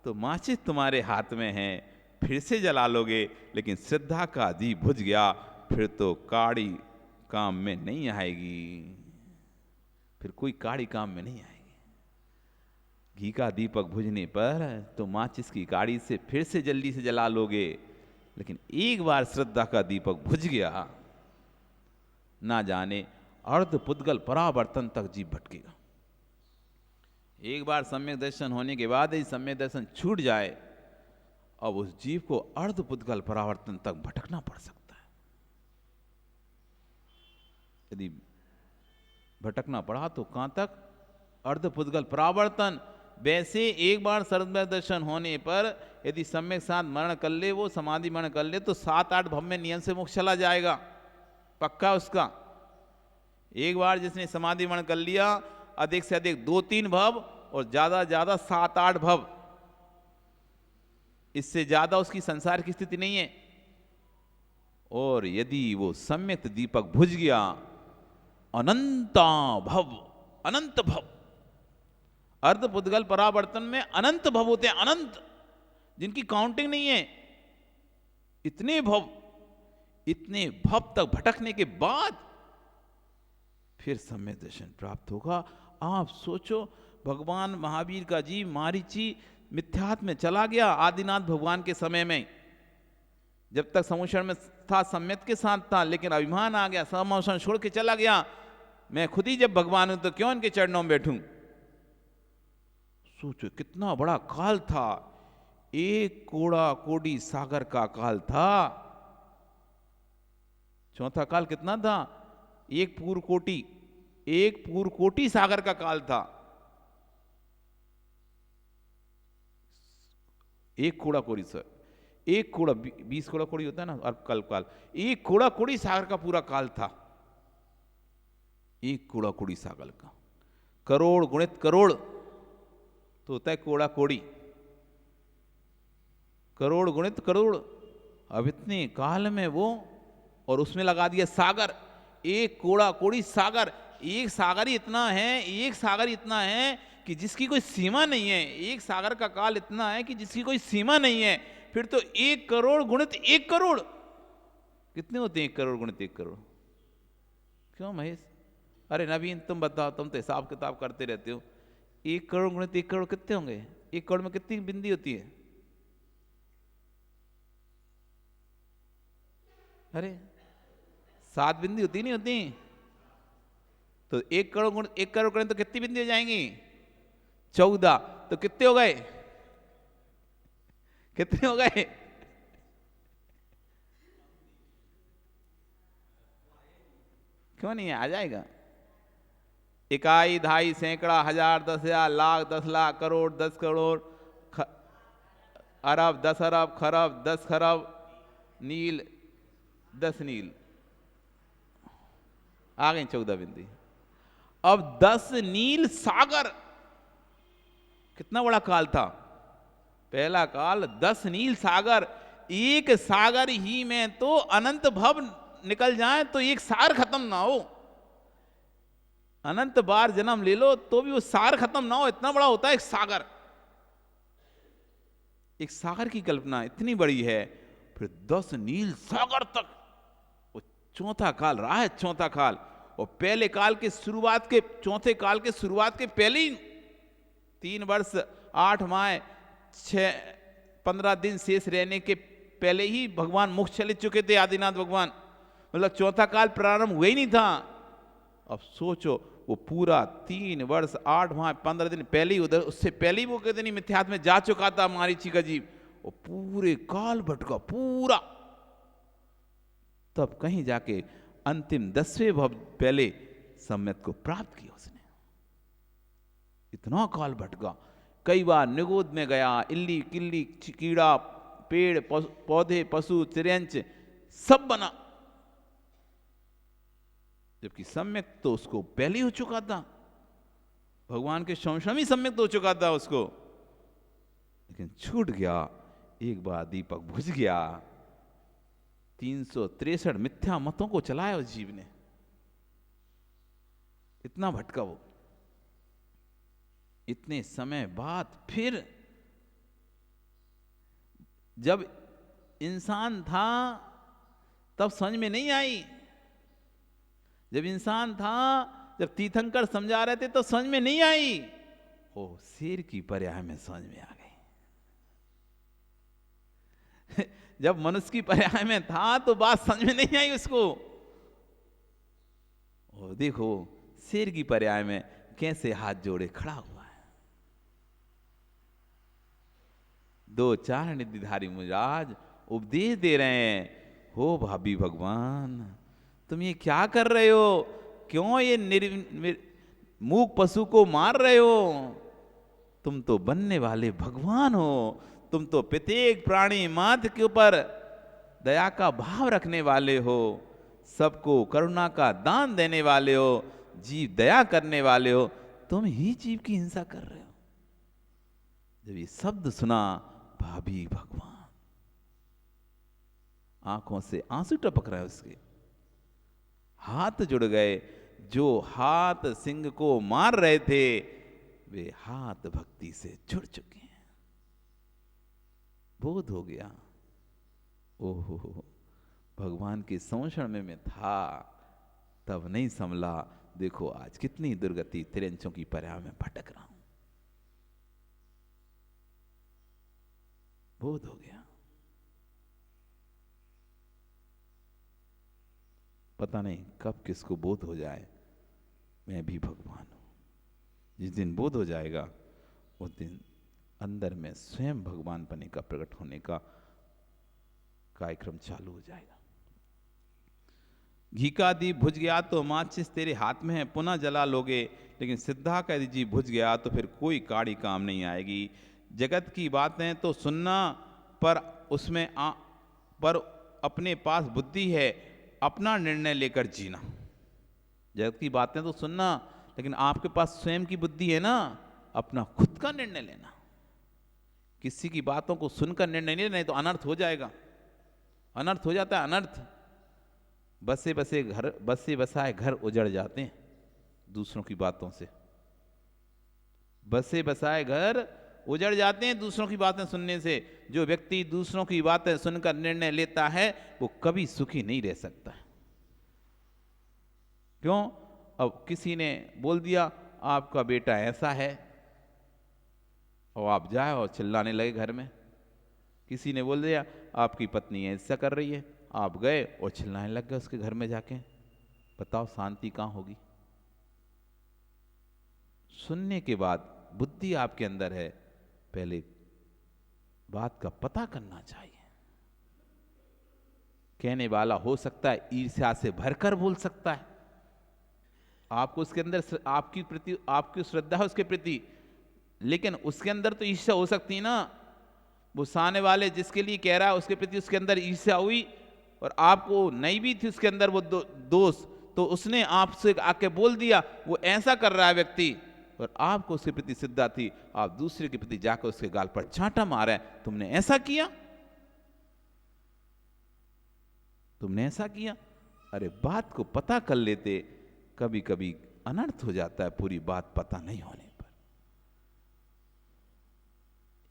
तो माचिस तुम्हारे हाथ में है, फिर से जला लोगे। लेकिन श्रद्धा का दीप बुझ गया फिर तो काड़ी काम में नहीं आएगी, फिर कोई काड़ी काम में नहीं आएगी। घी का दीपक बुझने पर तो माचिस की काड़ी से फिर से जल्दी से जला लोगे। लेकिन एक बार श्रद्धा का दीपक बुझ गया, ना जाने अर्ध पुद्गल परावर्तन तक जीव भटकेगा। एक बार सम्यक दर्शन होने के बाद ही सम्यक दर्शन छूट जाए, अब उस जीव को अर्ध पुद्गल परावर्तन तक भटकना पड़ सकता है। यदि भटकना पड़ा तो कहां तक? अर्ध पुद्गल परावर्तन। वैसे एक बार सम्यक दर्शन होने पर यदि सम्यक साथ मरण कर ले, वो समाधि मरण कर ले, तो 7-8 भव में नियम से मोक्ष चला जाएगा, पक्का उसका। एक बार जिसने समाधि मरण कर लिया, अधिक से अधिक 2-3 भव और ज्यादा ज्यादा 7-8 भव, इससे ज्यादा उसकी संसार की स्थिति नहीं है। और यदि वो सम्यक दीपक बुझ गया, अनंता भव, अनंत भव, अर्ध पुद्गल परावर्तन में अनंत भव होते हैं, अनंत, जिनकी काउंटिंग नहीं है। इतने भव तक भटकने के बाद फिर सम्यक दर्शन प्राप्त होगा। आप सोचो, भगवान महावीर का जीव मारीची मिथ्यात्व में चला गया आदिनाथ भगवान के समय में, जब तक समूषण में था सम्यक के साथ था, लेकिन अभिमान आ गया, समूषण छोड़ के चला गया। मैं खुद ही जब भगवान हूं तो क्यों इनके चरणों में बैठूं। सोचो कितना बड़ा काल था, एक कोड़ा कोडी सागर का काल था। चौथा काल कितना था? एक पूर्व कोटि सागर का काल था। एक कोड़ा कोड़ी सर, एक कोड़ा 20 कोड़ा कोड़ी होता है ना, और कल्प काल, एक कोड़ा कोड़ी सागर का पूरा काल था। एक कोड़ा कोड़ी सागर का, करोड़ गुणित करोड़ तो होता है कोड़ा कोड़ी, करोड़ गुणित करोड़। अब इतने काल में वो, और उसमें लगा दिया सागर, एक कोड़ा कोड़ी सागर। एक सागर ही इतना है, एक सागर इतना है कि जिसकी कोई सीमा नहीं है। एक सागर का काल इतना है कि जिसकी कोई सीमा नहीं है। फिर तो 1 करोड़ गुणित 1 करोड़, कितने होते हैं 1 करोड़ गुणित 1 करोड़? क्यों महेश? अरे नवीन तुम बताओ, तुम तो हिसाब किताब करते रहते हो। 1 करोड़ गुणित 1 करोड़ कितने होंगे? 1 करोड़ में कितनी बिंदी होती है? अरे 7 बिंदी होती नहीं होती? तो 1 करोड़ गुणित 1 करोड़ करें तो कितनी बिंदी हो जाएंगी? 14। तो कितने हो गए? कितने हो गए? क्यों नहीं है? आ जाएगा। इकाई, दहाई, सैकड़ा, हजार, 10,000, लाख, 10 लाख, करोड़, 10 करोड़, अरब, 10 अरब, खरब, 10 खरब, नील, 10 नील, आ गई 14 बिंदी। अब 10 नील सागर, कितना बड़ा काल था पहला काल? 10 नील सागर। एक सागर ही में तो अनंत भव निकल जाए तो एक सार खत्म ना हो। अनंत बार जन्म ले लो तो भी वो सार खत्म ना हो, इतना बड़ा होता है एक सागर। एक सागर की कल्पना इतनी बड़ी है। फिर 10 नील सागर तक वो चौथा काल रहा है, चौथा काल। और पहले काल के शुरुआत के, चौथे काल के शुरुआत के पहले ही 3 वर्ष 8 माह 15 दिन शेष रहने के पहले ही भगवान मुख चले चुके थे आदिनाथ भगवान। मतलब चौथा काल प्रारंभ हुआ ही नहीं था। अब सोचो वो पूरा 3 वर्ष 8 माह 15 दिन पहले ही, उधर उससे पहले ही वो कहते नहीं मिथ्यात्व में जा चुका था मारीची का जीव। वो पूरे काल भटका पूरा, तब कहीं जाके अंतिम 10वें भव पहले सम्यक को प्राप्त किया उसने। इतना काल भटका, कई बार निगोद में गया, इल्ली किल्ली कीड़ा पेड़ पौधे पशु चिरंच सब बना, जबकि सम्यक तो उसको पहले हो चुका था। भगवान के संशम ही सम्यक तो हो चुका था उसको, लेकिन छूट गया। एक बार दीपक बुझ गया। 363 मिथ्या मतों को चलाया उस जीव ने, इतना भटका वो। इतने समय बाद फिर जब इंसान था तब समझ में नहीं आई। जब इंसान था, जब तीर्थंकर समझा रहे थे तो समझ में नहीं आई। ओ शेर की पर्याय में समझ में आ गई। जब मनुष्य की पर्याय में था तो बात समझ में नहीं आई उसको। ओ देखो शेर की पर्याय में कैसे हाथ जोड़े खड़ा हुआ है। 2-4 निधिधारी मुराज उपदेश दे रहे हैं, हो भाभी भगवान तुम ये क्या कर रहे हो? क्यों ये मूक पशु को मार रहे हो? तुम तो बनने वाले भगवान हो। तुम तो प्रत्येक प्राणी मात्र के ऊपर दया का भाव रखने वाले हो, सबको करुणा का दान देने वाले हो, जीव दया करने वाले हो। तुम ही जीव की हिंसा कर रहे हो। जब ये शब्द सुना, भाभी भगवान, आंखों से आंसू टपक रहे उसके, हाथ जुड़ गए। जो हाथ सिंह को मार रहे थे वे हाथ भक्ति से जुड़ चुके हैं। बोध हो गया, ओहो भगवान के संरक्षण में मैं था, तब नहीं संभला, देखो आज कितनी दुर्गति त्रियंचों की पर्याय में भटक रहा हूं। बोध हो गया। पता नहीं कब किसको बोध हो जाए मैं भी भगवान हूं। जिस दिन बोध हो जाएगा उस दिन अंदर में स्वयं भगवान पने का प्रकट होने का कार्यक्रम चालू हो जाएगा। घी का दीप बुझ गया तो माचिस तेरे हाथ में है, पुनः जला लोगे, लेकिन सिद्धा का जी बुझ गया तो फिर कोई काड़ी काम नहीं आएगी। जगत की बातें तो सुनना, पर उसमें पर अपने पास बुद्धि है, अपना निर्णय लेकर जीना। जगत की बातें तो सुनना, लेकिन आपके पास स्वयं की बुद्धि है ना, अपना खुद का निर्णय लेना। किसी की बातों को सुनकर निर्णय नहीं, नहीं तो अनर्थ हो जाएगा। अनर्थ हो जाता है, अनर्थ। बसे बसाए घर उजड़ जाते हैं दूसरों की बातों से। बसे बसाए घर उजड़ जाते हैं दूसरों की बातें सुनने से। जो व्यक्ति दूसरों की बातें सुनकर निर्णय लेता है वो कभी सुखी नहीं रह सकता है। क्यों? अब किसी ने बोल दिया आपका बेटा ऐसा है, और आप जाए और चिल्लाने लगे घर में। किसी ने बोल दिया आपकी पत्नी ऐसा कर रही है, आप गए और चिल्लाने लग गए उसके घर में जाके। बताओ शांति कहाँ होगी? सुनने के बाद बुद्धि आपके अंदर है, पहले बात का पता करना चाहिए। कहने वाला हो सकता है ईर्ष्या से भरकर बोल सकता है, आपको उसके अंदर आपकी प्रति आपकी श्रद्धा है उसके प्रति, लेकिन उसके अंदर तो ईर्ष्या हो सकती है ना। वो सामने वाले जिसके लिए कह रहा है उसके प्रति उसके अंदर ईर्ष्या हुई, और आपको नहीं भी थी उसके अंदर वो दोष, तो उसने आपसे आके बोल दिया वो ऐसा कर रहा है व्यक्ति, और आपको उसके प्रति श्रद्धा थी, आप दूसरे के प्रति जाकर उसके गाल पर छांटा मारे, तुमने ऐसा किया, तुमने ऐसा किया। अरे बात को पता कर लेते, कभी कभी अनर्थ हो जाता है पूरी बात पता नहीं होने पर।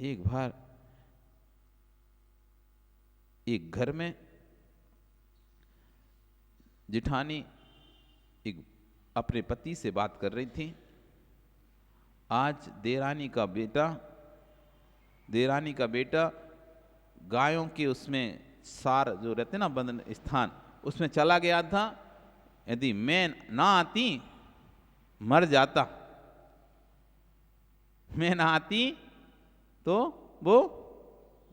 एक बार एक घर में जिठानी एक अपने पति से बात कर रही थी। आज देरानी का बेटा गायों के उसमें सार जो रहते ना बंधन स्थान, उसमें चला गया था। यदि मैं ना आती मर जाता, मैं ना आती तो वो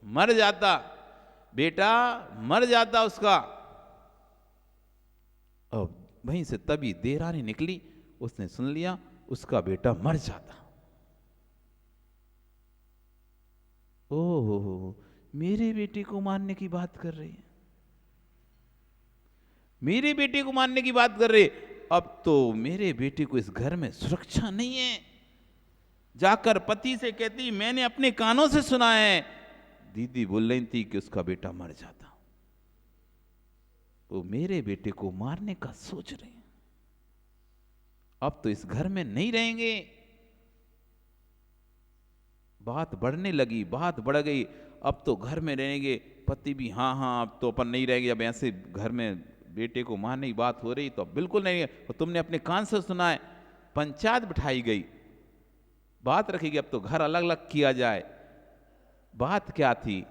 मर जाता, बेटा मर जाता उसका। अब वहीं से तभी देरानी निकली, उसने सुन लिया उसका बेटा मर जाता। ओहो, मेरे बेटे को मारने की बात कर रही है, मेरे बेटे को मारने की बात कर रहे। अब तो मेरे बेटे को इस घर में सुरक्षा नहीं है। जाकर पति से कहती मैंने अपने कानों से सुना है, दीदी बोल रही थी कि उसका बेटा मर जाता। वो मेरे बेटे को मारने का सोच रहे हैं। अब तो इस घर में नहीं रहेंगे। बात बढ़ने लगी, बात बढ़ गई। अब तो घर में रहेंगे, पति भी हाँ हाँ अब तो अपन नहीं रहेंगे, अब ऐसे घर में बेटे को मारने की बात हो रही तो बिल्कुल नहीं है। और तुमने अपने कान से सुना है। पंचायत बिठाई गई, बात रखी गई, अब तो घर अलग अलग किया जाए। बात क्या थी?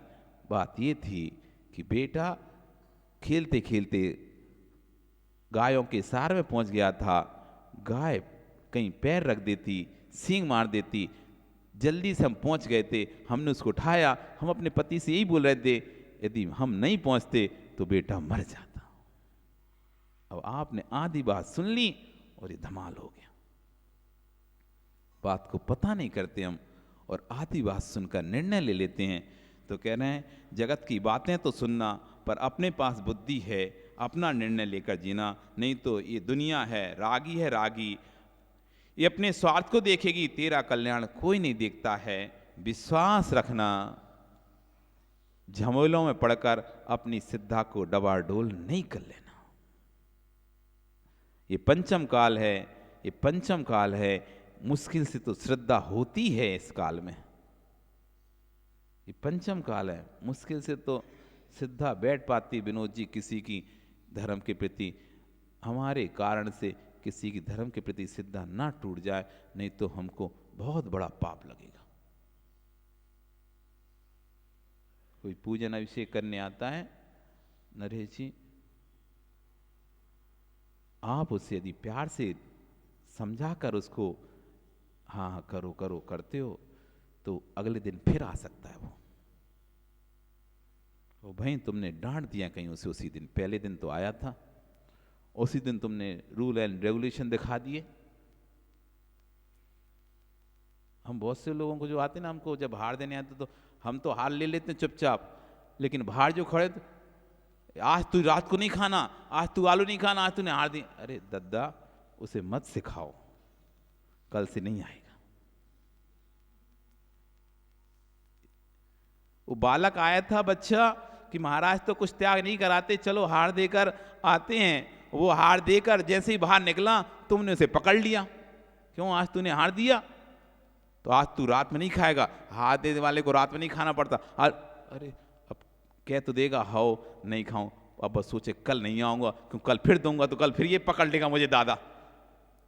बात ये थी कि बेटा खेलते खेलते गायों के सार में पहुंच गया था। गाय कहीं पैर रख देती, सींग मार देती। जल्दी से हम पहुंच गए थे, हमने उसको उठाया। हम अपने पति से यही बोल रहे थे यदि हम नहीं पहुंचते तो बेटा मर जाता। अब आपने आधी बात सुन ली और ये धमाल हो गया। बात को पता नहीं करते हम और आधी बात सुनकर निर्णय ले लेते हैं। तो कह रहे हैं जगत की बातें तो सुनना, पर अपने पास बुद्धि है, अपना निर्णय लेकर जीना। नहीं तो ये दुनिया है रागी, ये अपने स्वार्थ को देखेगी, तेरा कल्याण कोई नहीं देखता है। विश्वास रखना, झमेलों में पड़कर अपनी सिद्धा को डबाडोल नहीं कर लेना। ये पंचम काल है, ये पंचम काल है। मुश्किल से तो श्रद्धा होती है इस काल में, ये पंचम काल है, मुश्किल से तो श्रद्धा बैठ पाती। विनोद जी, किसी की धर्म के प्रति हमारे कारण से किसी की धर्म के प्रति श्रद्धा ना टूट जाए, नहीं तो हमको बहुत बड़ा पाप लगेगा। कोई पूजन अभिषेक करने आता है, नरेश जी आप उससे यदि प्यार से समझाकर उसको हाँ हाँ करो करो करते हो तो अगले दिन फिर आ सकता है वो भाई तुमने डांट दिया कहीं उसे, उसी दिन, पहले दिन तो आया था, उसी दिन तुमने रूल एंड रेगुलेशन दिखा दिए। हम बहुत से लोगों को जो आते ना, हमको जब हार देने आते तो हम तो हार ले लेते हैं चुपचाप, लेकिन बाहर जो खड़े तो आज तू रात को नहीं खाना, आज तू आलू नहीं खाना, आज तूने हार दी। अरे दद्दा उसे मत सिखाओ, कल से नहीं आएगा। वो बालक आया था बच्चा कि महाराज तो कुछ त्याग नहीं कराते, चलो हार देकर आते हैं। वो हार देकर जैसे ही बाहर निकला तुमने उसे पकड़ लिया, क्यों आज तूने हार दिया तो आज तू रात में नहीं खाएगा, हार देने वाले को रात में नहीं खाना पड़ता। अरे अब कह तो देगा हाओ नहीं खाऊं, अब बस सोचे कल नहीं आऊंगा, क्यों कल फिर दूंगा तो कल फिर ये पकड़ लेगा मुझे दादा,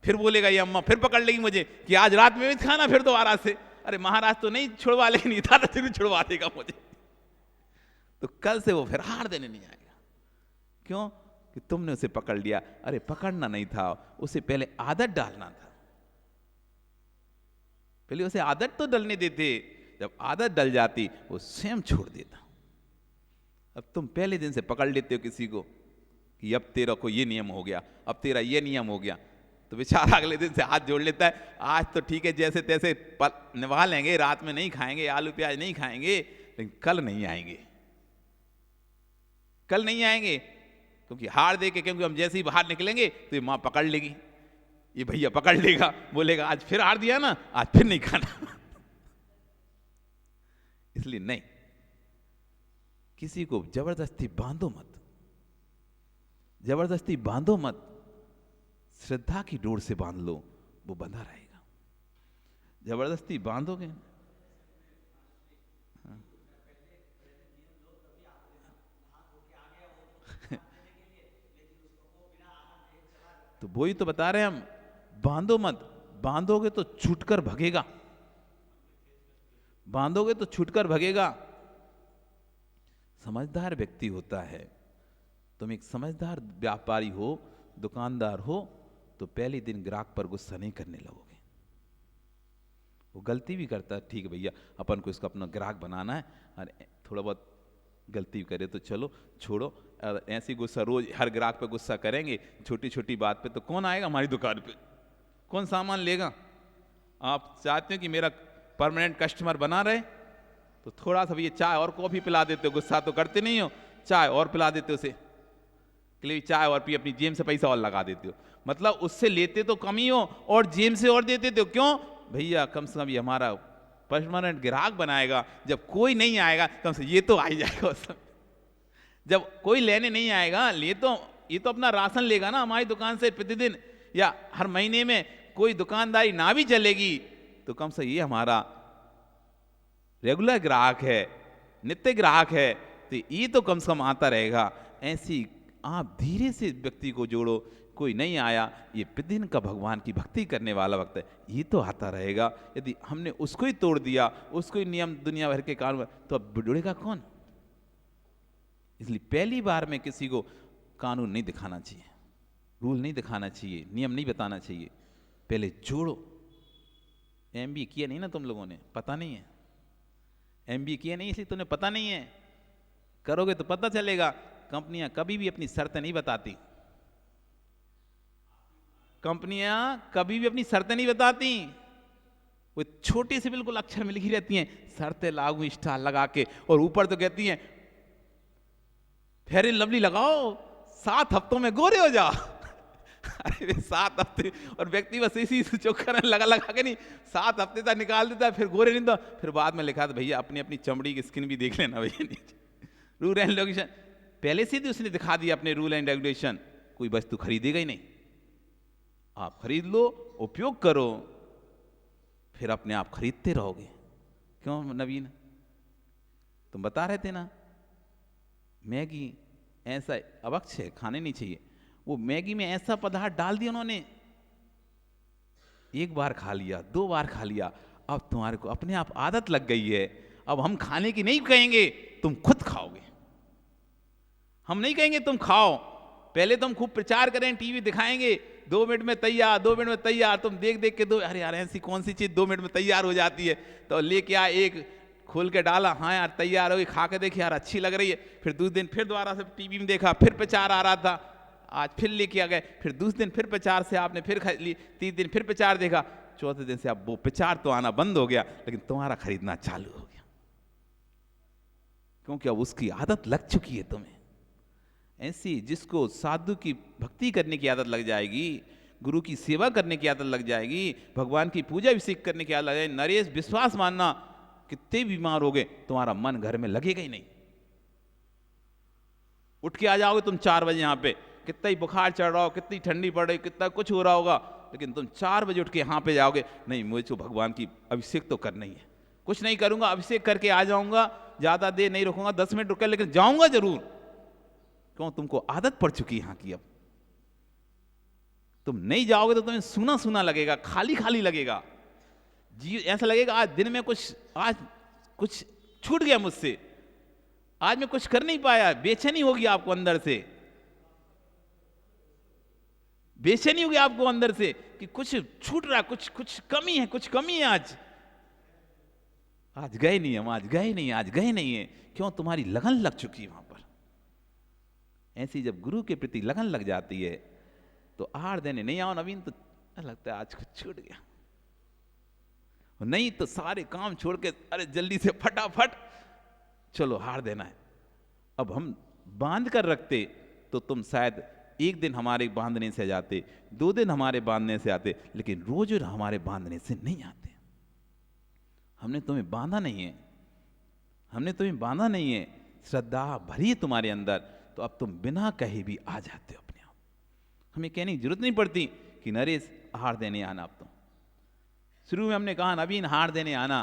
फिर बोलेगा ये अम्मा, फिर पकड़ लेगी मुझे कि आज रात में भी खाना फिर दोबारा से। अरे महाराज तो नहीं छुड़वा लेंगे, दादा जरूर छुड़वा देगा मुझे। तो कल से वो फिर हार देने नहीं आएगा, क्यों कि तुमने उसे पकड़ लिया। अरे पकड़ना नहीं था, उसे पहले आदत डालना था, पहले उसे आदत तो डलने देते, जब आदत डल जाती वो स्वयं छोड़ देता। अब तुम पहले दिन से पकड़ लेते हो किसी को कि अब तेरा को ये नियम हो गया, अब तेरा ये नियम हो गया, तो बेचारा अगले दिन से हाथ जोड़ लेता है, आज तो ठीक है जैसे तैसे निभा लेंगे, रात में नहीं खाएंगे, आलू प्याज नहीं खाएंगे, लेकिन कल नहीं आएंगे, कल नहीं आएंगे, क्योंकि हार दे के, क्योंकि हम जैसे ही बाहर निकलेंगे तो ये माँ पकड़ लेगी, ये भैया पकड़ लेगा, बोलेगा आज फिर हार दिया ना, आज फिर नहीं खाना। इसलिए नहीं, किसी को जबरदस्ती बांधो मत, जबरदस्ती बांधो मत, श्रद्धा की डोर से बांध लो, वो बंधा रहेगा। जबरदस्ती बांधोगे तो वही तो बता रहे हैं हम, बांधो मत, बांधोगे तो छूटकर भगेगा, बांधोगे तो छूटकर भगेगा। समझदार व्यक्ति होता है, तुम एक समझदार व्यापारी हो, दुकानदार हो, तो पहले दिन ग्राहक पर गुस्सा नहीं करने लगोगे। वो गलती भी करता है, ठीक है भैया अपन को इसको अपना ग्राहक बनाना है, और थोड़ा बहुत गलती करे तो चलो छोड़ो, ऐसी गुस्सा रोज हर ग्राहक पे गुस्सा करेंगे छोटी छोटी बात पे तो कौन आएगा हमारी दुकान पे, कौन सामान लेगा। आप चाहते हो कि मेरा परमानेंट कस्टमर बना रहे, तो थोड़ा सा ये चाय और कॉफी पिला देते हो, गुस्सा तो करते नहीं हो, चाय और पिला देते हो उसे, लिए चाय और पी, अपनी जेब से पैसा और लगा देते हो, मतलब उससे लेते तो कम ही हो और जेब से और देते हो। क्यों भैया, कम से कम ये हमारा परमानेंट ग्राहक बनाएगा, जब कोई नहीं आएगा कम से ये तो आ ही जाएगा उसमें। जब कोई लेने नहीं आएगा, ये तो अपना राशन लेगा ना हमारी दुकान से प्रतिदिन, या हर महीने में कोई दुकानदारी ना भी चलेगी तो कम से ये हमारा रेगुलर ग्राहक है, नित्य ग्राहक है, तो ये तो कम से कम आता रहेगा। ऐसी आप धीरे से व्यक्ति को जोड़ो, कोई नहीं आया, ये प्रतिदिन का भगवान की भक्ति करने वाला वक्त है, ये तो आता रहेगा। यदि हमने उसको ही तोड़ दिया, उसको ही नियम दुनिया भर के कानून, तो अब जुड़ेगा कौन। इसलिए पहली बार में किसी को कानून नहीं दिखाना चाहिए, रूल नहीं दिखाना चाहिए, नियम नहीं बताना चाहिए, पहले जोड़ो। MBA किया नहीं ना तुम लोगों ने, पता नहीं है, MBA किया नहीं इसलिए तुम्हें पता नहीं है, करोगे तो पता चलेगा। कंपनियां कभी भी अपनी शर्तें नहीं बताती, कंपनियां कभी भी अपनी शर्तें नहीं बताती, वो छोटे से बिल्कुल अक्षर में लिखी रहती हैं, शर्तें लागू स्टार लगा के, और ऊपर तो कहती हैं फेयर एंड लवली लगाओ 7 हफ्तों में गोरे हो जाओ। अरे 7 हफ्ते, और व्यक्ति बस इसी चोकर लगा लगा के नहीं 7 हफ्ते तक निकाल देता है, फिर गोरे नहीं, तो फिर बाद में लिखा था भैया अपनी अपनी चमड़ी की स्किन भी देख लेना भैया नीचे। रूल एंड रेगुलेशन पहले से ही उसने दिखा दिया, अपने रूल एंड रेगुलेशन, कोई वस्तु खरीदेगा ही नहीं, आप खरीद लो, उपयोग करो, फिर अपने आप खरीदते रहोगे। क्यों नवीन, तुम बता रहे थे ना मैगी ऐसा अवक्ष है, खाने नहीं चाहिए। वो मैगी में ऐसा पदार्थ डाल दिया उन्होंने, एक बार खा लिया, 2 बार खा लिया, अब तुम्हारे को अपने आप आदत लग गई है। अब हम खाने की नहीं कहेंगे, तुम खुद खाओगे। हम नहीं कहेंगे तुम खाओ, पहले तुम खूब प्रचार करें, टीवी दिखाएंगे 2 मिनट में तैयार, 2 मिनट में तैयार। तुम देख देख के अरे यार ऐसी कौन सी चीज 2 मिनट में तैयार हो जाती है, तो लेके आए, एक खोल के डाला, हाँ यार तैयार हो गई, खा के देखी यार अच्छी लग रही है। फिर दूसरे दिन फिर दोबारा से टीवी में देखा, फिर प्रचार आ रहा था, आज फिर लेके आ गए। फिर दूसरे दिन फिर प्रचार से आपने फिर खरीद ली, 3 दिन फिर प्रचार देखा, चौथे दिन से अब वो प्रचार तो आना बंद हो गया, लेकिन तुम्हारा खरीदना चालू हो गया, क्योंकि अब उसकी आदत लग चुकी है तुम्हें। ऐसी जिसको साधु की भक्ति करने की आदत लग जाएगी, गुरु की सेवा करने की आदत लग जाएगी, भगवान की पूजा अभिषेक करने की आदत लग जाएगी, नरेश विश्वास मानना, कितने बीमार हो गए तुम्हारा मन घर में लगेगा ही नहीं। उठ के आ जाओगे तुम 4 बजे यहाँ पे, कितना ही बुखार चढ़ रहा हो, कितनी ठंडी पड़ रही, कितना कुछ हो रहा होगा, लेकिन तुम 4 बजे उठ के यहाँ पे जाओगे, नहीं मुझे तो भगवान की अभिषेक तो करना ही है, कुछ नहीं करूंगा, अभिषेक करके आ जाऊंगा, ज्यादा देर नहीं रुकूंगा, 10 मिनट रुक, लेकिन जाऊंगा जरूर। क्यों, तुमको आदत पड़ चुकी है यहाँ की। अब तुम नहीं जाओगे तो तुम्हें सूना सूना लगेगा, खाली खाली लगेगा, जी ऐसा लगेगा आज दिन में आज कुछ छूट गया मुझसे, आज मैं कुछ कर नहीं पाया। बेचैनी होगी आपको अंदर से, बेचैनी होगी आपको अंदर से कि कुछ छूट रहा, कुछ कमी है, कुछ कमी है। आज गए नहीं हम, आज गए नहीं, आज गए नहीं है। क्यों, तुम्हारी लगन लग चुकी है वहां पर। ऐसी जब गुरु के प्रति लगन लग जाती है तो आड़ देने नहीं आओ नवीन, तो लगता है आज कुछ छूट गया, नहीं तो सारे काम छोड़ के अरे जल्दी से फटाफट चलो हार देना है। अब हम बांध कर रखते तो तुम शायद एक दिन हमारे बांधने से जाते, 2 दिन हमारे बांधने से आते, लेकिन रोज हमारे बांधने से नहीं आते। हमने तुम्हें बांधा नहीं है, हमने तुम्हें बांधा नहीं है, श्रद्धा भरी है तुम्हारे अंदर, तो अब तुम बिना कहे भी आ जाते हो अपने आप। हमें कहने की जरूरत नहीं पड़ती कि नरेश हार देने आना। अब तुम शुरू में हमने कहा नवीन हार देने आना,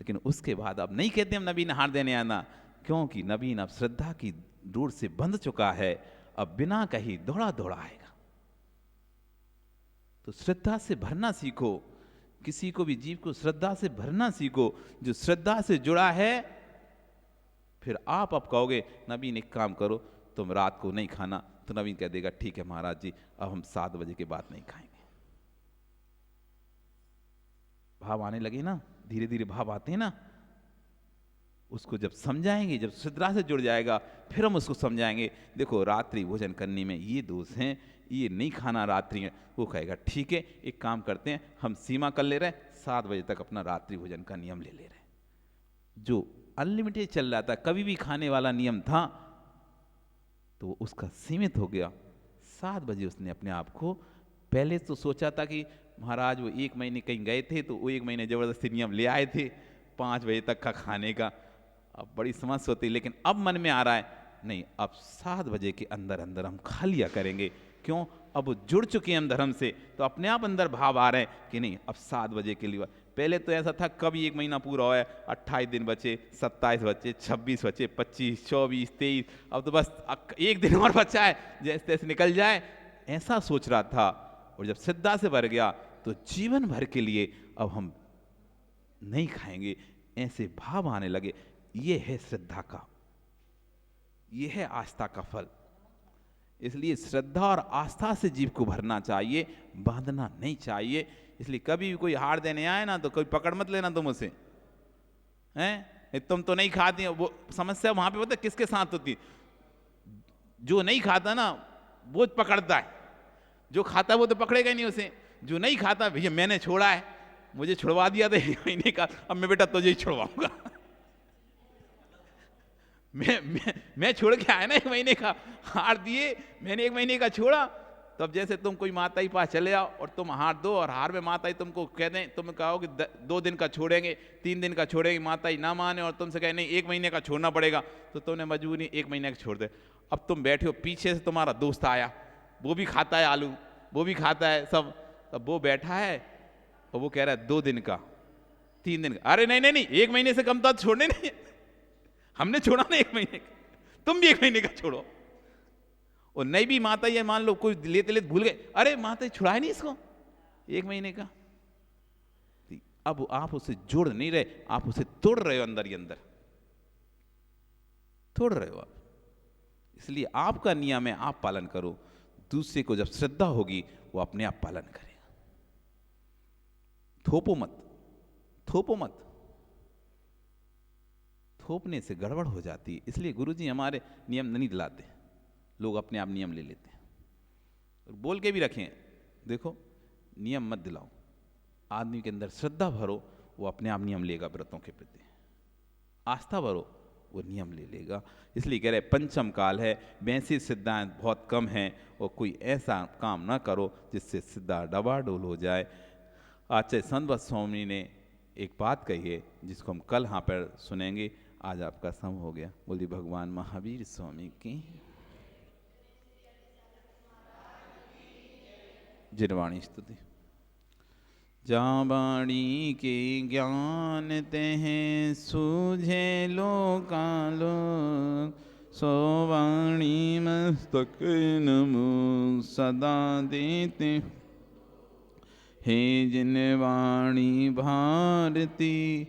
लेकिन उसके बाद अब नहीं कहते हम नवीन हार देने आना, क्योंकि नवीन अब श्रद्धा की डोर से बंध चुका है, अब बिना कहीं दौड़ा दौड़ा आएगा। तो श्रद्धा से भरना सीखो, किसी को भी जीव को श्रद्धा से भरना सीखो। जो श्रद्धा से जुड़ा है, फिर आप अब कहोगे नवीन एक काम करो, तुम रात को नहीं खाना, तो नवीन कह देगा ठीक है महाराज जी, अब हम 7 बजे के बाद नहीं खाएंगे। भाव आने लगे ना, धीरे धीरे भाव आते हैं ना, उसको जब समझाएंगे, जब श्रद्धा से जुड़ जाएगा, फिर हम उसको समझाएंगे देखो रात्रि भोजन करने में ये दोष हैं, ये नहीं खाना रात्रि में। वो कहेगा ठीक है, एक काम करते हैं, हम सीमा कर ले रहे हैं, 7 बजे तक अपना रात्रि भोजन का नियम ले रहे हैं। जो अनलिमिटेड चल रहा था, कभी भी खाने वाला नियम था, तो उसका सीमित हो गया। 7 बजे उसने अपने आप को, पहले तो सोचा था कि महाराज वो 1 महीने कहीं गए थे, तो वो 1 महीने जबरदस्ती नियम ले आए थे 5 बजे तक का खाने का, अब बड़ी समस्या होती, लेकिन अब मन में आ रहा है नहीं, अब 7 बजे के अंदर अंदर हम खा लिया करेंगे। क्यों, अब वो जुड़ चुके हैं हम धर्म से, तो अपने आप अंदर भाव आ रहे हैं कि नहीं अब 7 बजे के लिए। पहले तो ऐसा था कभी 1 महीना पूरा हुआ है, 28 दिन बचे, 27 बचे, 26 बचे, 25, 24, 23, अब तो बस 1 दिन और बचा है, जैसे तैसे निकल जाए, ऐसा सोच रहा था। और जब श्रद्धा से भर गया तो जीवन भर के लिए अब हम नहीं खाएंगे, ऐसे भाव आने लगे। ये है श्रद्धा का, ये है आस्था का फल। इसलिए श्रद्धा और आस्था से जीव को भरना चाहिए, बांधना नहीं चाहिए। इसलिए कभी भी कोई हार देने आए ना, तो कोई पकड़ मत लेना तुम उसे, हैं तुम तो नहीं खाती। वो समस्या वहां पे पता है किसके साथ होती, जो नहीं खाता ना वो पकड़ता है, जो खाता है वो तो पकड़ेगा ही नहीं उसे। जो नहीं खाता, भैया मैंने छोड़ा है, मुझे छुड़वा दिया था 1 महीने का, अब मैं बेटा तुझे ही छुड़वाऊंगा। मैं छोड़ के आया ना 1 महीने का, हार दिए मैंने 1 महीने का छोड़ा। तब जैसे तुम कोई माता ही पास चले आओ और तुम हार दो, और हार में माता ही तुमको कह दें, तुम कहो कि 2 दिन का छोड़ेंगे, 3 दिन का छोड़ेंगे, माता ही ना माने और तुमसे कहे नहीं 1 महीने का छोड़ना पड़ेगा, तो तुमने मजबूरी 1 महीने का छोड़ दे। अब तुम बैठे हो, पीछे से तुम्हारा दोस्त आया, वो भी खाता है आलू, वो भी खाता है सब, तब वो बैठा है और वो कह रहा है 2 दिन का, 3 दिन का। अरे नहीं नहीं नहीं, 1 महीने से कम तो छोड़ने नहीं, हमने छोड़ा ना 1 महीने का, तुम भी 1 महीने का छोड़ो। और नहीं भी माता, ये मान लो कोई लेते लेते भूल गए, अरे माता छुड़ाया नहीं इसको 1 महीने का। अब आप उसे जोड़ नहीं रहे, आप उसे तोड़ रहे हो, अंदर ही अंदर तोड़ रहे हो आप। इसलिए आपका नियम है, आप पालन करो। दूसरे को जब श्रद्धा होगी वो अपने आप पालन करेगा। थोपो मत, थोपो मत, थोपने से गड़बड़ हो जाती है। इसलिए गुरुजी हमारे नियम नहीं दिलाते, लोग अपने आप नियम ले लेते हैं। और बोल के भी रखें, देखो नियम मत दिलाओ, आदमी के अंदर श्रद्धा भरो, वो अपने आप नियम लेगा। व्रतों के प्रति आस्था भरो, वो नियम ले लेगा। इसलिए कह रहे पंचम काल है, वैसे सिद्धांत बहुत कम हैं, और कोई ऐसा काम ना करो जिससे सिद्धांत डबाडोल हो जाए। आचार्य संत स्वामी ने एक बात कही है जिसको हम कल यहाँ पर सुनेंगे। आज आपका समय हो गया। बोलिए भगवान महावीर स्वामी की जिनवाणी स्तुति। जहाँ वाणी के ज्ञान तेह सूझे लोकालो, सो वाणी मस्तक नमो सदा देते। हे जिन वाणी भारती,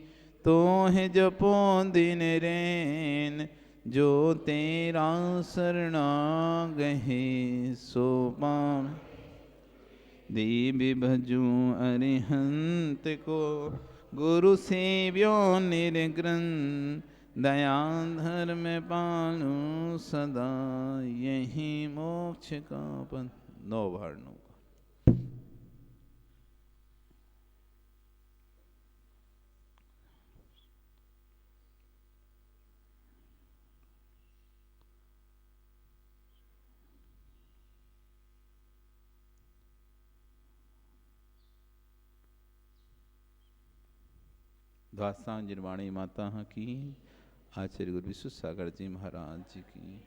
तो है जपो दिन रैन, जो तेरा शरणागहे सो पाम। देवी भजू अरिहंत को, गुरु सेव्यो निर्ग्रन, दया धर्म पालू सदा, यही मोक्ष का पथ। 9 वर्णों का। दास्तान जिनवाणी माता की, आचार्य गुरु विश्व सागर जी महाराज जी की।